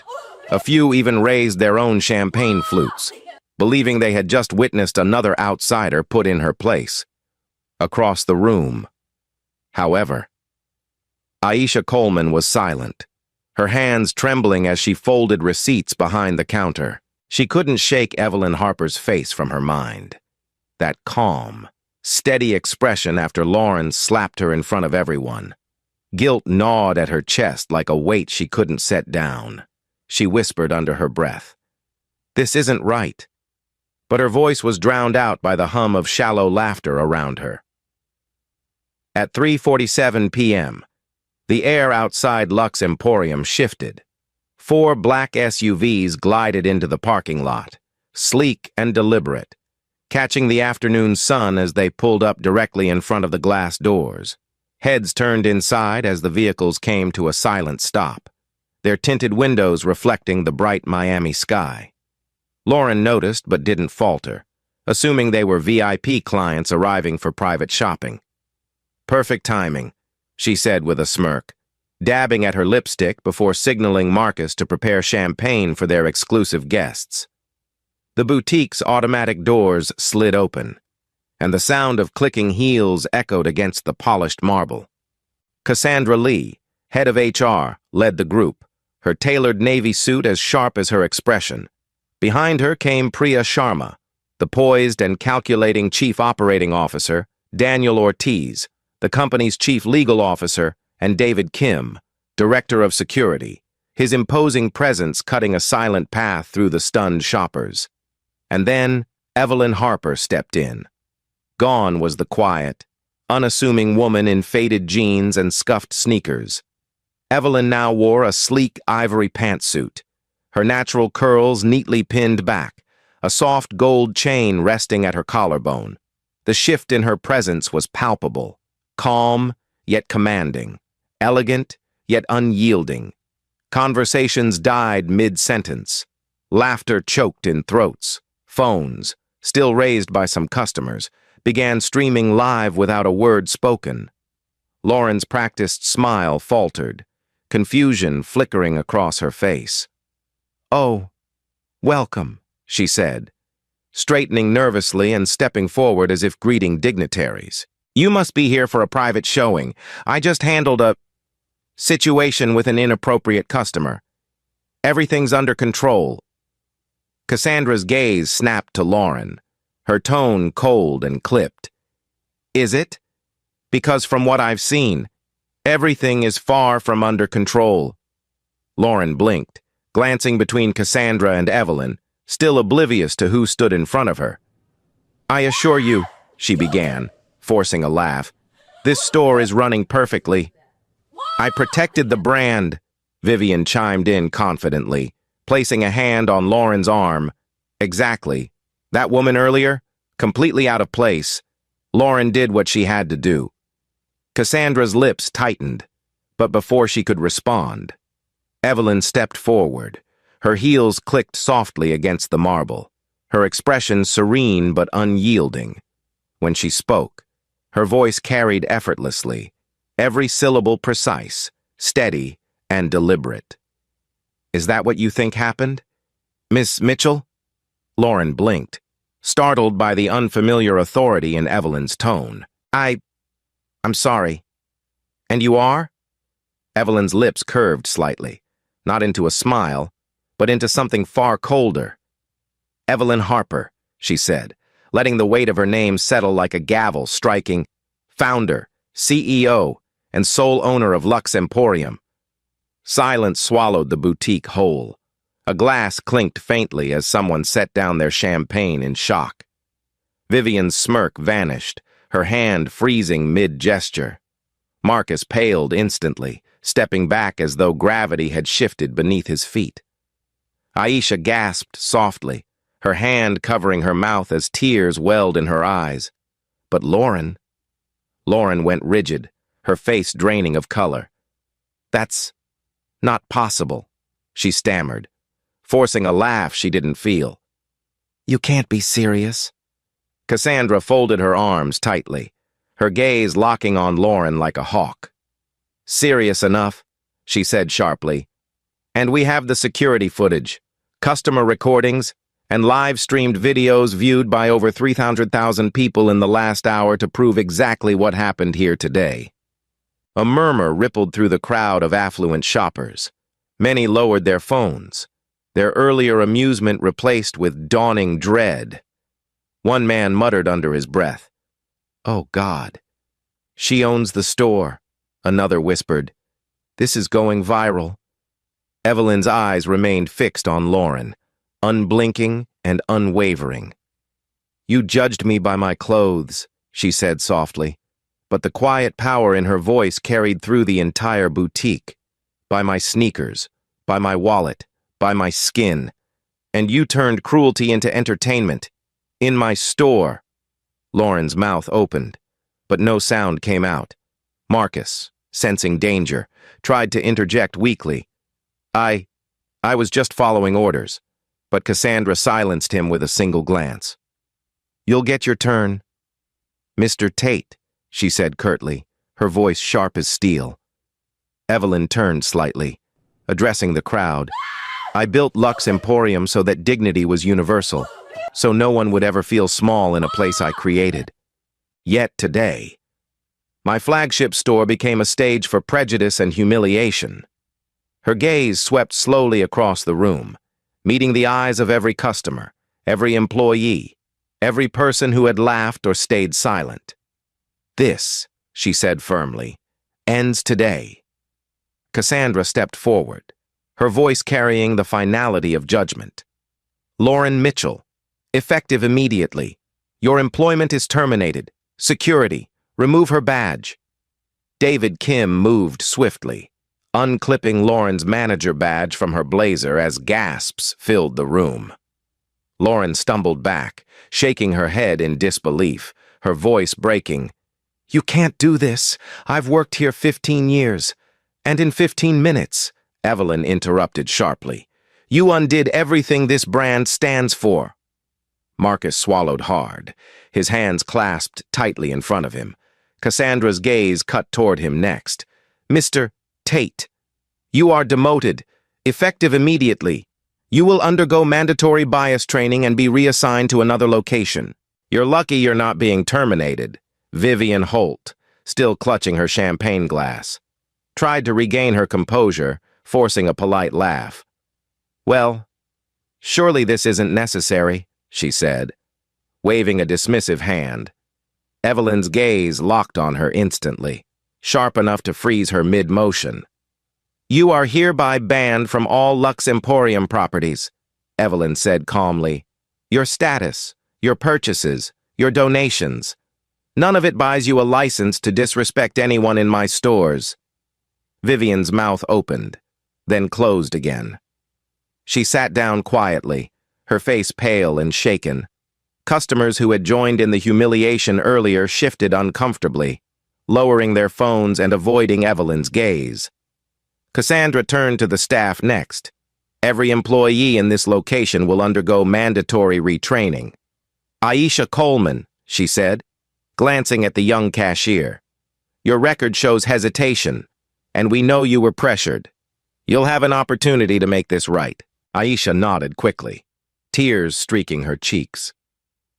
A few even raised their own champagne flutes, believing they had just witnessed another outsider put in her place. Across the room, however, Aisha Coleman was silent, her hands trembling as she folded receipts behind the counter. She couldn't shake Evelyn Harper's face from her mind. That calm, steady expression after Lauren slapped her in front of everyone. Guilt gnawed at her chest like a weight she couldn't set down. She whispered under her breath, "This isn't right." But her voice was drowned out by the hum of shallow laughter around her. At 3:47 p.m., the air outside Lux Emporium shifted. 4 black SUVs glided into the parking lot, sleek and deliberate, catching the afternoon sun as they pulled up directly in front of the glass doors. Heads turned inside as the vehicles came to a silent stop, their tinted windows reflecting the bright Miami sky. Lauren noticed but didn't falter, assuming they were VIP clients arriving for private shopping. "Perfect timing," she said with a smirk, dabbing at her lipstick before signaling Marcus to prepare champagne for their exclusive guests. The boutique's automatic doors slid open, and the sound of clicking heels echoed against the polished marble. Cassandra Lee, head of HR, led the group, her tailored navy suit as sharp as her expression. Behind her came Priya Sharma, the poised and calculating chief operating officer, Daniel Ortiz, the company's chief legal officer, and David Kim, director of security, his imposing presence cutting a silent path through the stunned shoppers. And then Evelyn Harper stepped in. Gone was the quiet, unassuming woman in faded jeans and scuffed sneakers. Evelyn now wore a sleek ivory pantsuit, her natural curls neatly pinned back, a soft gold chain resting at her collarbone. The shift in her presence was palpable, calm yet commanding, elegant yet unyielding. Conversations died mid-sentence. Laughter choked in throats. Phones, still raised by some customers, began streaming live without a word spoken. Lauren's practiced smile faltered, confusion flickering across her face. "Oh, welcome," she said, straightening nervously and stepping forward as if greeting dignitaries. "You must be here for a private showing. I just handled a situation with an inappropriate customer. Everything's under control." Cassandra's gaze snapped to Lauren, her tone cold and clipped. "Is it? Because from what I've seen, everything is far from under control." Lauren blinked, glancing between Cassandra and Evelyn, still oblivious to who stood in front of her. "I assure you," she began, forcing a laugh, "this store is running perfectly." "I protected the brand," Vivian chimed in confidently, placing a hand on Lauren's arm. "Exactly. That woman earlier? Completely out of place. Lauren did what she had to do." Cassandra's lips tightened, but before she could respond, Evelyn stepped forward. Her heels clicked softly against the marble, her expression serene but unyielding. When she spoke, her voice carried effortlessly, every syllable precise, steady, and deliberate. Is that what you think happened? Miss Mitchell? Lauren blinked, startled by the unfamiliar authority in Evelyn's tone. I'm sorry. And you are? Evelyn's lips curved slightly, not into a smile, but into something far colder. Evelyn Harper, she said, letting the weight of her name settle like a gavel striking, founder, CEO, and sole owner of Lux Emporium. Silence swallowed the boutique whole. A glass clinked faintly as someone set down their champagne in shock. Vivian's smirk vanished, her hand freezing mid-gesture. Marcus paled instantly, stepping back as though gravity had shifted beneath his feet. Aisha gasped softly, her hand covering her mouth as tears welled in her eyes. But Lauren went rigid, her face draining of color. That's not possible, she stammered, forcing a laugh she didn't feel. You can't be serious. Cassandra folded her arms tightly, her gaze locking on Lauren like a hawk. Serious enough, she said sharply. And we have the security footage, customer recordings, and live-streamed videos viewed by over 300,000 people in the last hour to prove exactly what happened here today. A murmur rippled through the crowd of affluent shoppers. Many lowered their phones, their earlier amusement replaced with dawning dread. One man muttered under his breath, "Oh, God." "She owns the store," another whispered. "This is going viral." Evelyn's eyes remained fixed on Lauren, unblinking and unwavering. "You judged me by my clothes," she said softly, but the quiet power in her voice carried through the entire boutique. "By my sneakers, by my wallet, by my skin. And you turned cruelty into entertainment. In my store." Lauren's mouth opened, but no sound came out. Marcus, sensing danger, tried to interject weakly. I was just following orders," but Cassandra silenced him with a single glance. "You'll get your turn." "Mr. Tate," she said curtly, her voice sharp as steel. Evelyn turned slightly, addressing the crowd. "I built Lux Emporium so that dignity was universal, so no one would ever feel small in a place I created. Yet today, my flagship store became a stage for prejudice and humiliation." Her gaze swept slowly across the room, meeting the eyes of every customer, every employee, every person who had laughed or stayed silent. "This," she said firmly, "ends today." Cassandra stepped forward, her voice carrying the finality of judgment. "Lauren Mitchell, effective immediately. Your employment is terminated. Security, remove her badge." David Kim moved swiftly, unclipping Lauren's manager badge from her blazer as gasps filled the room. Lauren stumbled back, shaking her head in disbelief, her voice breaking. "You can't do this. I've worked here 15 years. And in 15 minutes, Evelyn interrupted sharply. "You undid everything this brand stands for." Marcus swallowed hard, his hands clasped tightly in front of him. Cassandra's gaze cut toward him next. "Mr. Tate, you are demoted, effective immediately. You will undergo mandatory bias training and be reassigned to another location. You're lucky you're not being terminated." Vivian Holt, still clutching her champagne glass, tried to regain her composure, forcing a polite laugh. "Well, surely this isn't necessary," she said, waving a dismissive hand. Evelyn's gaze locked on her instantly, sharp enough to freeze her mid-motion. "You are hereby banned from all Lux Emporium properties," Evelyn said calmly. "Your status, your purchases, your donations. None of it buys you a license to disrespect anyone in my stores." Vivian's mouth opened, then closed again. She sat down quietly, her face pale and shaken. Customers who had joined in the humiliation earlier shifted uncomfortably, lowering their phones and avoiding Evelyn's gaze. Cassandra turned to the staff next. "Every employee in this location will undergo mandatory retraining." "Aisha Coleman," she said, glancing at the young cashier. "Your record shows hesitation, and we know you were pressured. You'll have an opportunity to make this right. Aisha nodded quickly, tears streaking her cheeks.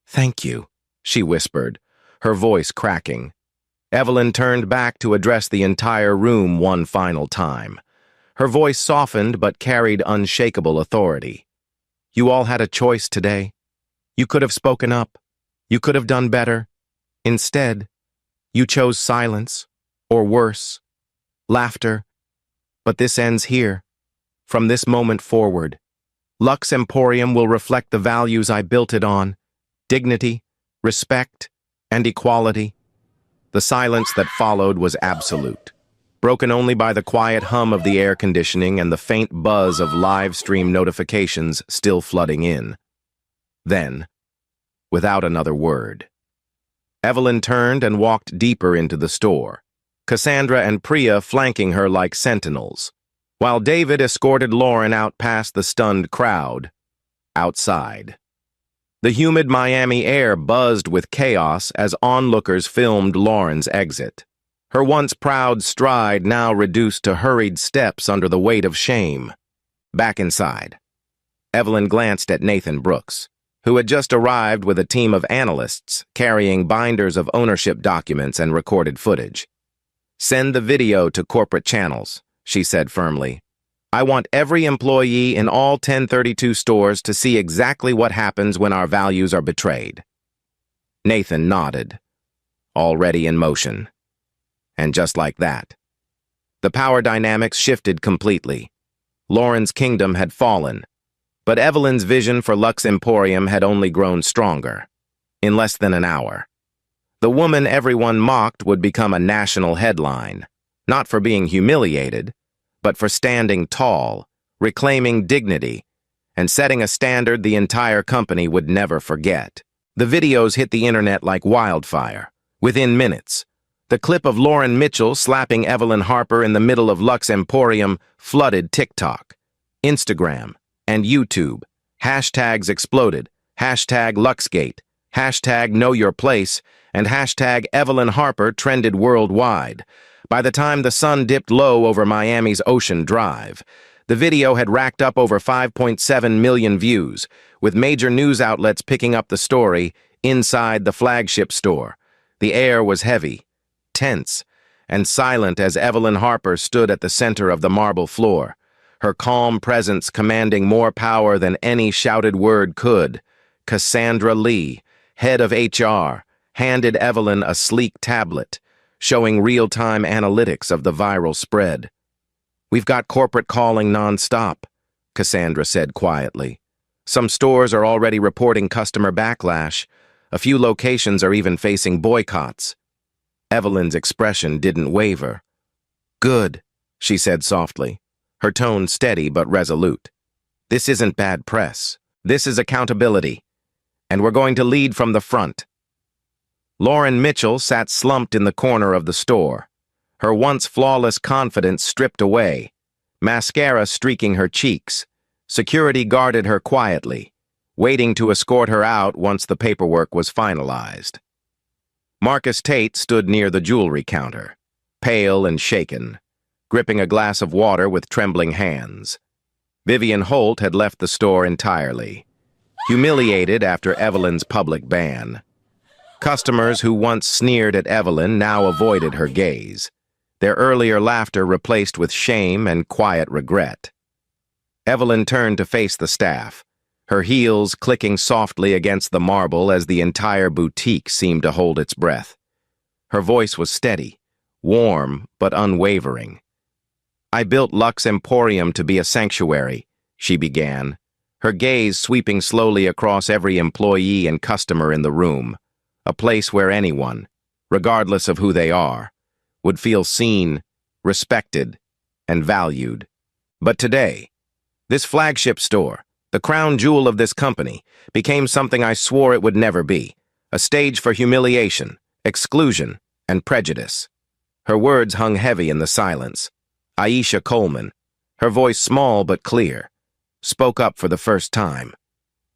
Thank you, she whispered, her voice cracking. Evelyn turned back to address the entire room one final time. Her voice softened but carried unshakable authority. You all had a choice today. You could have spoken up. You could have done better. Instead, you chose silence, or worse, laughter. But this ends here. From this moment forward, Lux Emporium will reflect the values I built it on: dignity, respect, and equality. The silence that followed was absolute, broken only by the quiet hum of the air conditioning and the faint buzz of live stream notifications still flooding in. Then, without another word, Evelyn turned and walked deeper into the store, Cassandra and Priya flanking her like sentinels, while David escorted Lauren out past the stunned crowd, outside. The humid Miami air buzzed with chaos as onlookers filmed Lauren's exit, her once proud stride now reduced to hurried steps under the weight of shame. Back inside, Evelyn glanced at Nathan Brooks, who had just arrived with a team of analysts carrying binders of ownership documents and recorded footage. Send the video to corporate channels, she said firmly. I want every employee in all 1032 stores to see exactly what happens when our values are betrayed. Nathan nodded, already in motion. And just like that, the power dynamics shifted completely. Lauren's kingdom had fallen, but Evelyn's vision for Lux Emporium had only grown stronger. In less than an hour, the woman everyone mocked would become a national headline, not for being humiliated, but for standing tall, reclaiming dignity, and setting a standard the entire company would never forget. The videos hit the internet like wildfire. Within minutes, the clip of Lauren Mitchell slapping Evelyn Harper in the middle of Lux Emporium flooded TikTok, Instagram, and YouTube. Hashtags exploded, hashtag Luxgate, hashtag Know Your Place, and hashtag Evelyn Harper trended worldwide. By the time the sun dipped low over Miami's Ocean Drive, the video had racked up over 5.7 million views, with major news outlets picking up the story inside the flagship store. The air was heavy, tense, and silent as Evelyn Harper stood at the center of the marble floor, her calm presence commanding more power than any shouted word could. Cassandra Lee, head of HR, handed Evelyn a sleek tablet, showing real-time analytics of the viral spread. We've got corporate calling non-stop, Cassandra said quietly. Some stores are already reporting customer backlash. A few locations are even facing boycotts. Evelyn's expression didn't waver. Good, she said softly, her tone steady but resolute. This isn't bad press. This is accountability. And we're going to lead from the front. Lauren Mitchell sat slumped in the corner of the store, her once flawless confidence stripped away, mascara streaking her cheeks. Security guarded her quietly, waiting to escort her out once the paperwork was finalized. Marcus Tate stood near the jewelry counter, pale and shaken, gripping a glass of water with trembling hands. Vivian Holt had left the store entirely, humiliated after Evelyn's public ban. Customers who once sneered at Evelyn now avoided her gaze, their earlier laughter replaced with shame and quiet regret. Evelyn turned to face the staff, her heels clicking softly against the marble as the entire boutique seemed to hold its breath. Her voice was steady, warm but unwavering. I built Lux Emporium to be a sanctuary, she began, her gaze sweeping slowly across every employee and customer in the room. A place where anyone, regardless of who they are, would feel seen, respected, and valued. But today, this flagship store, the crown jewel of this company, became something I swore it would never be, a stage for humiliation, exclusion, and prejudice. Her words hung heavy in the silence. Aisha Coleman, her voice small but clear, spoke up for the first time.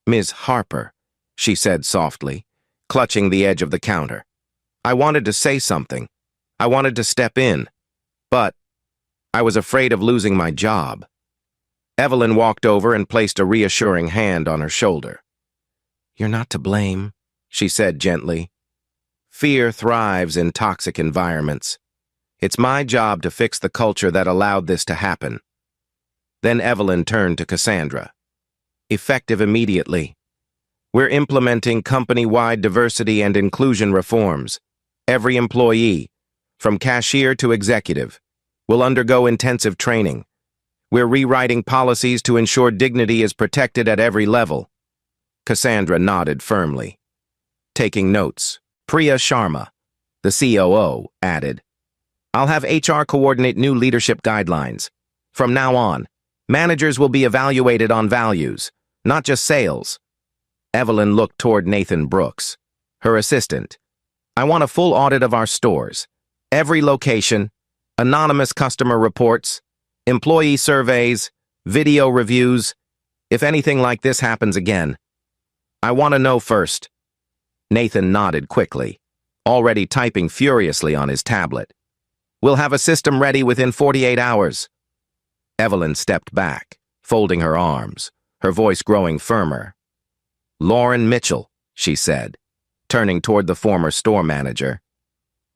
Ms. Harper, she said softly, clutching the edge of the counter. I wanted to say something. I wanted to step in. But I was afraid of losing my job. Evelyn walked over and placed a reassuring hand on her shoulder. "You're not to blame," she said gently. "Fear thrives in toxic environments. It's my job to fix the culture that allowed this to happen." Then Evelyn turned to Cassandra. "Effective immediately. We're implementing company-wide diversity and inclusion reforms. Every employee, from cashier to executive, will undergo intensive training. We're rewriting policies to ensure dignity is protected at every level." Cassandra nodded firmly. Taking notes, Priya Sharma, the COO, added, "I'll have HR coordinate new leadership guidelines. From now on, managers will be evaluated on values, not just sales." Evelyn looked toward Nathan Brooks, her assistant. "I want a full audit of our stores. Every location, anonymous customer reports, employee surveys, video reviews. If anything like this happens again, I want to know first." Nathan nodded quickly, already typing furiously on his tablet. "We'll have a system ready within 48 hours. Evelyn stepped back, folding her arms, her voice growing firmer. "Lauren Mitchell," she said, turning toward the former store manager.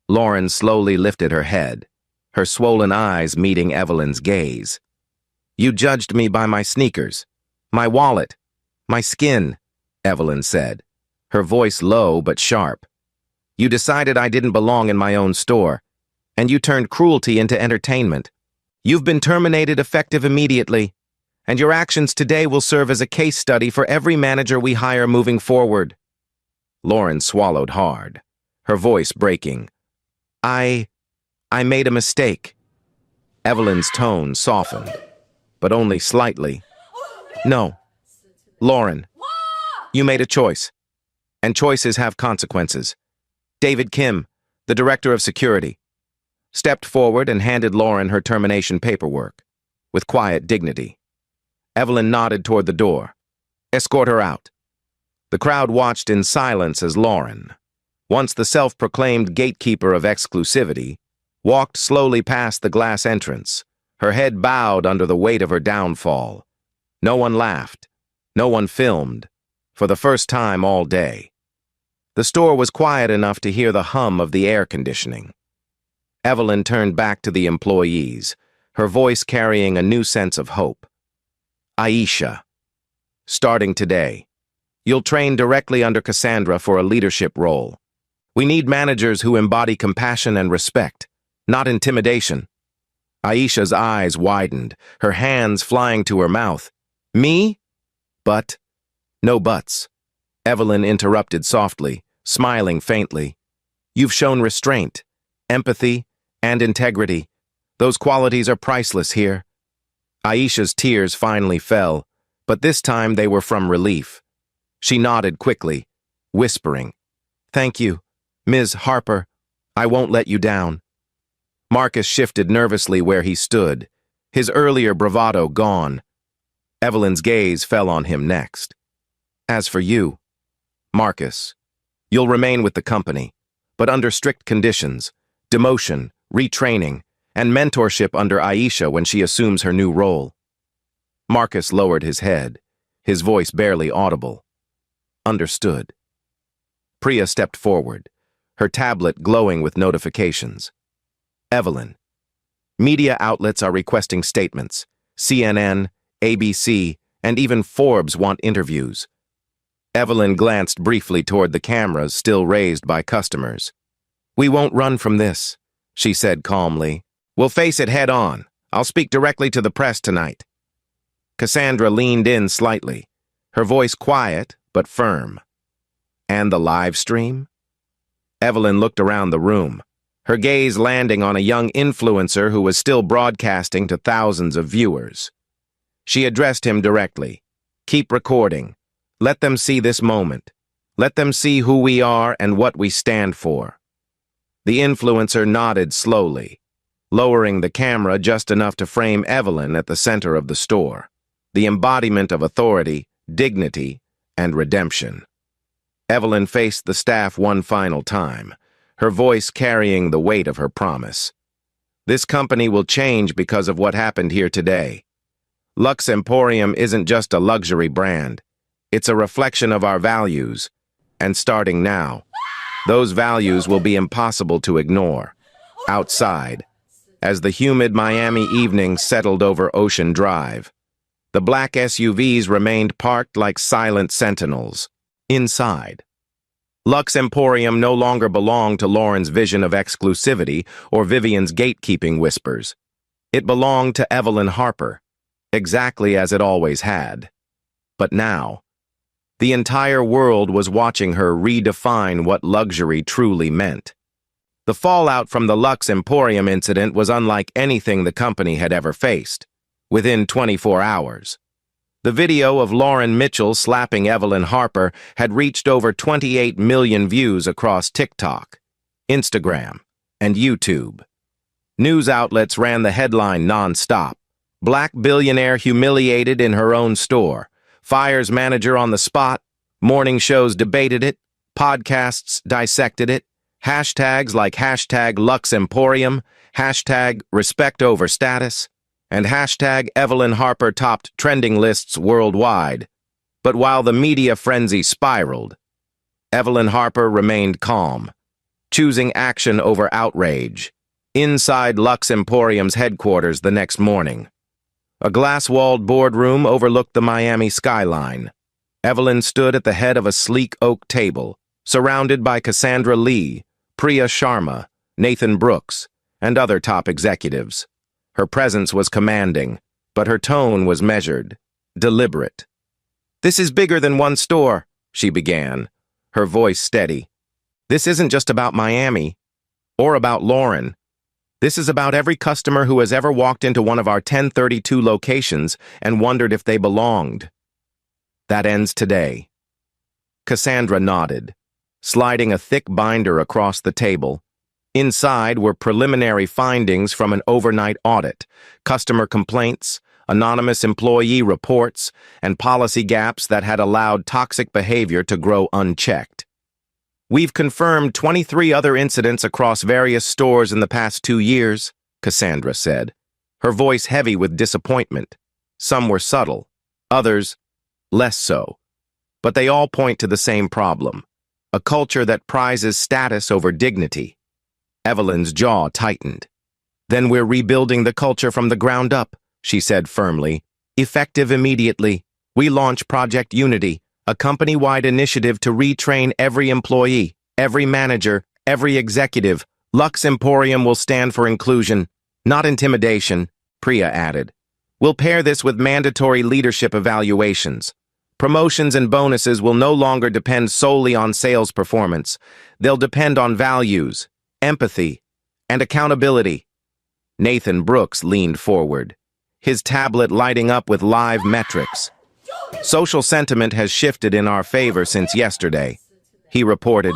Lauren slowly lifted her head, her swollen eyes meeting Evelyn's gaze. "You judged me by my sneakers, my wallet, my skin," Evelyn said, her voice low but sharp. "You decided I didn't belong in my own store, and you turned cruelty into entertainment. You've been terminated effective immediately, and your actions today will serve as a case study for every manager we hire moving forward." Lauren swallowed hard, her voice breaking. I made a mistake." Evelyn's tone softened, but only slightly. "No, Lauren, you made a choice, and choices have consequences." David Kim, the director of security, stepped forward and handed Lauren her termination paperwork, with quiet dignity. Evelyn nodded toward the door. "Escort her out." The crowd watched in silence as Lauren, once the self-proclaimed gatekeeper of exclusivity, walked slowly past the glass entrance, her head bowed under the weight of her downfall. No one laughed. No one filmed, for the first time all day. The store was quiet enough to hear the hum of the air conditioning. Evelyn turned back to the employees, her voice carrying a new sense of hope. "Aisha, starting today, you'll train directly under Cassandra for a leadership role. We need managers who embody compassion and respect, not intimidation." Aisha's eyes widened, her hands flying to her mouth. "Me? But..." "No buts," Evelyn interrupted softly, smiling faintly. "You've shown restraint, empathy, and integrity. Those qualities are priceless here." Aisha's tears finally fell, but this time they were from relief. She nodded quickly, whispering, "Thank you, Ms. Harper. I won't let you down." Marcus shifted nervously where he stood, his earlier bravado gone. Evelyn's gaze fell on him next. "As for you, Marcus, you'll remain with the company, but under strict conditions: demotion, retraining, and mentorship under Aisha when she assumes her new role." Marcus lowered his head, his voice barely audible. "Understood." Priya stepped forward, her tablet glowing with notifications. "Evelyn, media outlets are requesting statements. CNN, ABC, and even Forbes want interviews." Evelyn glanced briefly toward the cameras still raised by customers. "We won't run from this," she said calmly. "We'll face it head on. I'll speak directly to the press tonight." Cassandra leaned in slightly, her voice quiet but firm. "And the live stream?" Evelyn looked around the room, her gaze landing on a young influencer who was still broadcasting to thousands of viewers. She addressed him directly. "Keep recording. Let them see this moment. Let them see who we are and what we stand for." The influencer nodded slowly, lowering the camera just enough to frame Evelyn at the center of the store, the embodiment of authority, dignity, and redemption. Evelyn faced the staff one final time, her voice carrying the weight of her promise. This company will change because of what happened here today. Lux Emporium isn't just a luxury brand. It's a reflection of our values. And starting now, those values will be impossible to ignore. Outside, as the humid Miami evening settled over Ocean Drive, the black SUVs remained parked like silent sentinels. Inside, Lux Emporium no longer belonged to Lauren's vision of exclusivity or Vivian's gatekeeping whispers. It belonged to Evelyn Harper, exactly as it always had. But now, the entire world was watching her redefine what luxury truly meant. The fallout from the Lux Emporium incident was unlike anything the company had ever faced. Within 24 hours, the video of Lauren Mitchell slapping Evelyn Harper had reached over 28 million views across TikTok, Instagram, and YouTube. News outlets ran the headline non-stop. Black billionaire humiliated in her own store. Fires manager on the spot. Morning shows debated it. Podcasts dissected it. Hashtags like hashtag Lux Emporium, hashtag respect over status, and hashtag Evelyn Harper topped trending lists worldwide. But while the media frenzy spiraled, Evelyn Harper remained calm, choosing action over outrage. Inside Lux Emporium's headquarters the next morning, a glass-walled boardroom overlooked the Miami skyline. Evelyn stood at the head of a sleek oak table, surrounded by Cassandra Lee, Priya Sharma, Nathan Brooks, and other top executives. Her presence was commanding, but her tone was measured, deliberate. "This is bigger than one store," she began, her voice steady. "This isn't just about Miami, or about Lauren. This is about every customer who has ever walked into one of our 1032 locations and wondered if they belonged. That ends today." Cassandra nodded, sliding a thick binder across the table. Inside were preliminary findings from an overnight audit, customer complaints, anonymous employee reports, and policy gaps that had allowed toxic behavior to grow unchecked. "We've confirmed 23 other incidents across various stores in the past 2 years," Cassandra said, her voice heavy with disappointment. Some were subtle, others less so. But they all point to the same problem, a culture that prizes status over dignity. Evelyn's jaw tightened. "Then we're rebuilding the culture from the ground up," she said firmly. "Effective immediately. We launch Project Unity, a company-wide initiative to retrain every employee, every manager, every executive. Lux Emporium will stand for inclusion, not intimidation," Priya added. "We'll pair this with mandatory leadership evaluations. Promotions and bonuses will no longer depend solely on sales performance. They'll depend on values, empathy, and accountability." Nathan Brooks leaned forward, his tablet lighting up with live metrics. "Social sentiment has shifted in our favor since yesterday," he reported.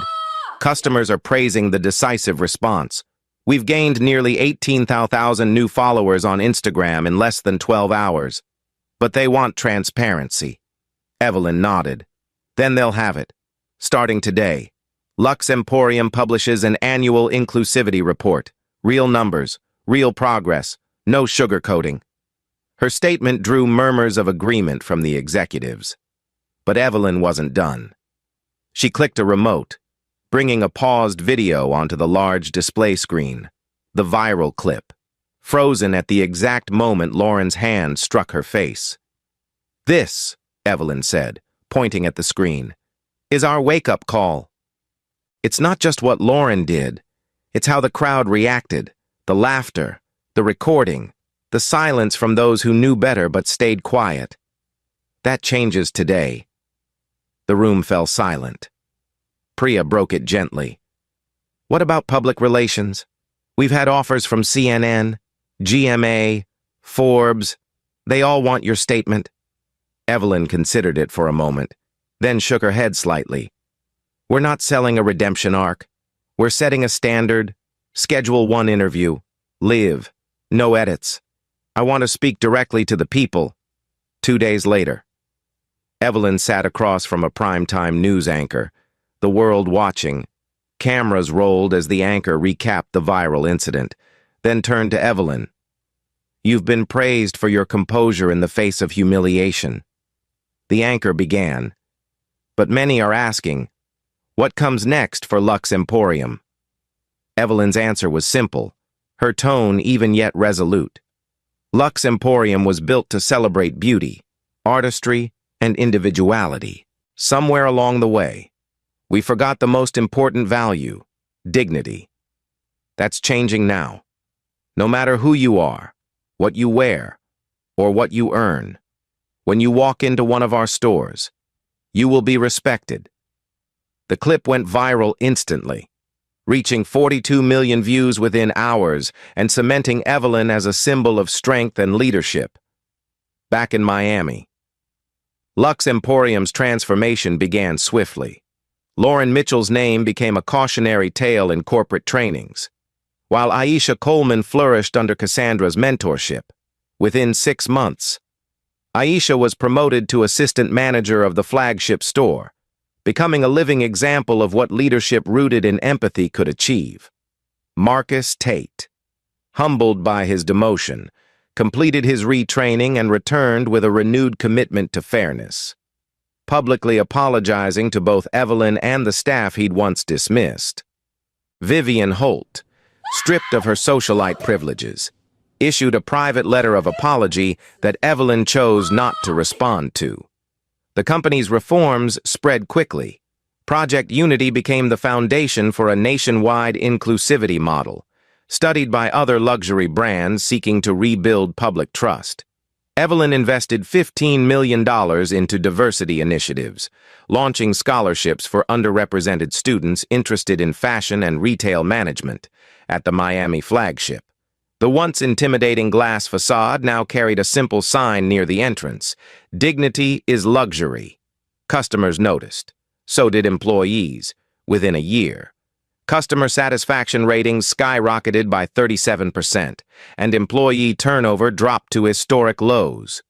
"Customers are praising the decisive response. We've gained nearly 18,000 new followers on Instagram in less than 12 hours. But they want transparency." Evelyn nodded. "Then they'll have it. Starting today, Lux Emporium publishes an annual inclusivity report. Real numbers, real progress, no sugarcoating." Her statement drew murmurs of agreement from the executives. But Evelyn wasn't done. She clicked a remote, bringing a paused video onto the large display screen, the viral clip, frozen at the exact moment Lauren's hand struck her face. "This," Evelyn said, pointing at the screen, "is our wake-up call. It's not just what Lauren did, it's how the crowd reacted, the laughter, the recording, the silence from those who knew better but stayed quiet. That changes today." The room fell silent. Priya broke it gently. "What about public relations? We've had offers from CNN, GMA, Forbes. They all want your statement." Evelyn considered it for a moment, then shook her head slightly. "We're not selling a redemption arc. We're setting a standard. Schedule 1 interview. Live. No edits. I want to speak directly to the people." 2 days later, Evelyn sat across from a primetime news anchor, the world watching. Cameras rolled as the anchor recapped the viral incident. then turned to Evelyn. "You've been praised for your composure in the face of humiliation." The anchor began. "But many are asking, what comes next for Lux Emporium?" Evelyn's answer was simple, her tone even yet resolute. Lux Emporium was built to celebrate beauty, artistry, and individuality. Somewhere along the way, we forgot the most important value, dignity. That's changing now. No matter who you are, what you wear, or what you earn, when you walk into one of our stores, you will be respected. The clip went viral instantly, reaching 42 million views within hours and cementing Evelyn as a symbol of strength and leadership. Back in Miami, Lux Emporium's transformation began swiftly. Lauren Mitchell's name became a cautionary tale in corporate trainings, while Aisha Coleman flourished under Cassandra's mentorship. Within 6 months, Aisha was promoted to assistant manager of the flagship store, becoming a living example of what leadership rooted in empathy could achieve. Marcus Tate, humbled by his demotion, completed his retraining and returned with a renewed commitment to fairness, publicly apologizing to both Evelyn and the staff he'd once dismissed. Vivian Holt, stripped of her socialite privileges, issued a private letter of apology that Evelyn chose not to respond to. The company's reforms spread quickly. Project Unity became the foundation for a nationwide inclusivity model, studied by other luxury brands seeking to rebuild public trust. Evelyn invested $15 million into diversity initiatives, launching scholarships for underrepresented students interested in fashion and retail management at the Miami flagship. The once intimidating glass facade now carried a simple sign near the entrance: "Dignity is luxury." Customers noticed. So did employees. Within a year, customer satisfaction ratings skyrocketed by 37%, and employee turnover dropped to historic lows.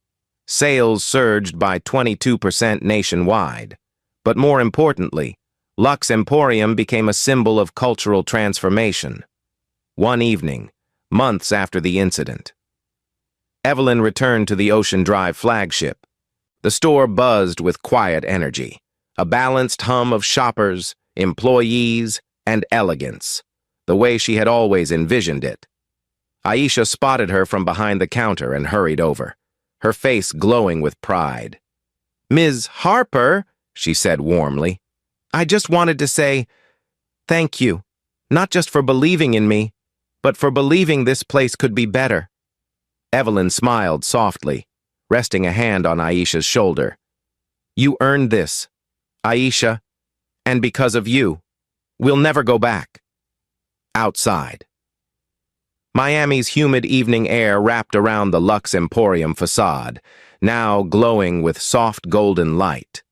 Sales surged by 22% nationwide. But more importantly, Lux Emporium became a symbol of cultural transformation. One evening, months after the incident, Evelyn returned to the Ocean Drive flagship. The store buzzed with quiet energy, a balanced hum of shoppers, employees, and elegance, the way she had always envisioned it. Aisha spotted her from behind the counter and hurried over, her face glowing with pride. "Ms. Harper," she said warmly, "I just wanted to say thank you, not just for believing in me, but for believing this place could be better." Evelyn smiled softly, resting a hand on Aisha's shoulder. "You earned this, Aisha, and because of you, we'll never go back." Outside, Miami's humid evening air wrapped around the Lux Emporium facade, now glowing with soft golden light.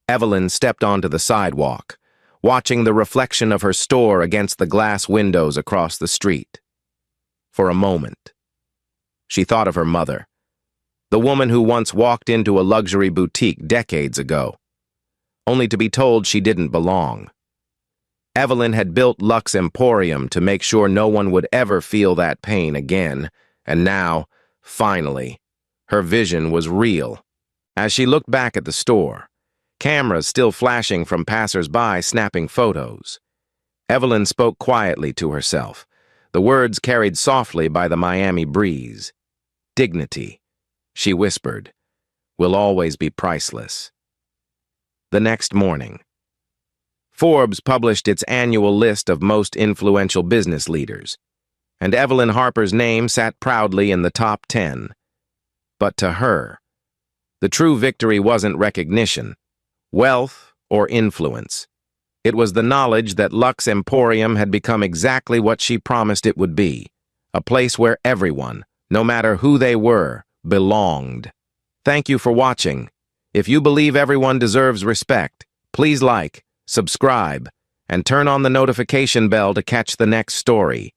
Evelyn stepped onto the sidewalk, watching the reflection of her store against the glass windows across the street. For a moment, she thought of her mother, the woman who once walked into a luxury boutique decades ago, only to be told she didn't belong. Evelyn had built Lux Emporium to make sure no one would ever feel that pain again, and now, finally, her vision was real. As she looked back at the store, cameras still flashing from passers-by snapping photos, Evelyn spoke quietly to herself, the words carried softly by the Miami breeze. "Dignity," she whispered, "will always be priceless." The next morning, Forbes published its annual list of most influential business leaders, and Evelyn Harper's name sat proudly in the top 10. But to her, the true victory wasn't recognition, wealth, or influence. It was the knowledge that Lux Emporium had become exactly what she promised it would be, a place where everyone, no matter who they were, belonged. Thank you for watching. If you believe everyone deserves respect, please like, subscribe, and turn on the notification bell to catch the next story.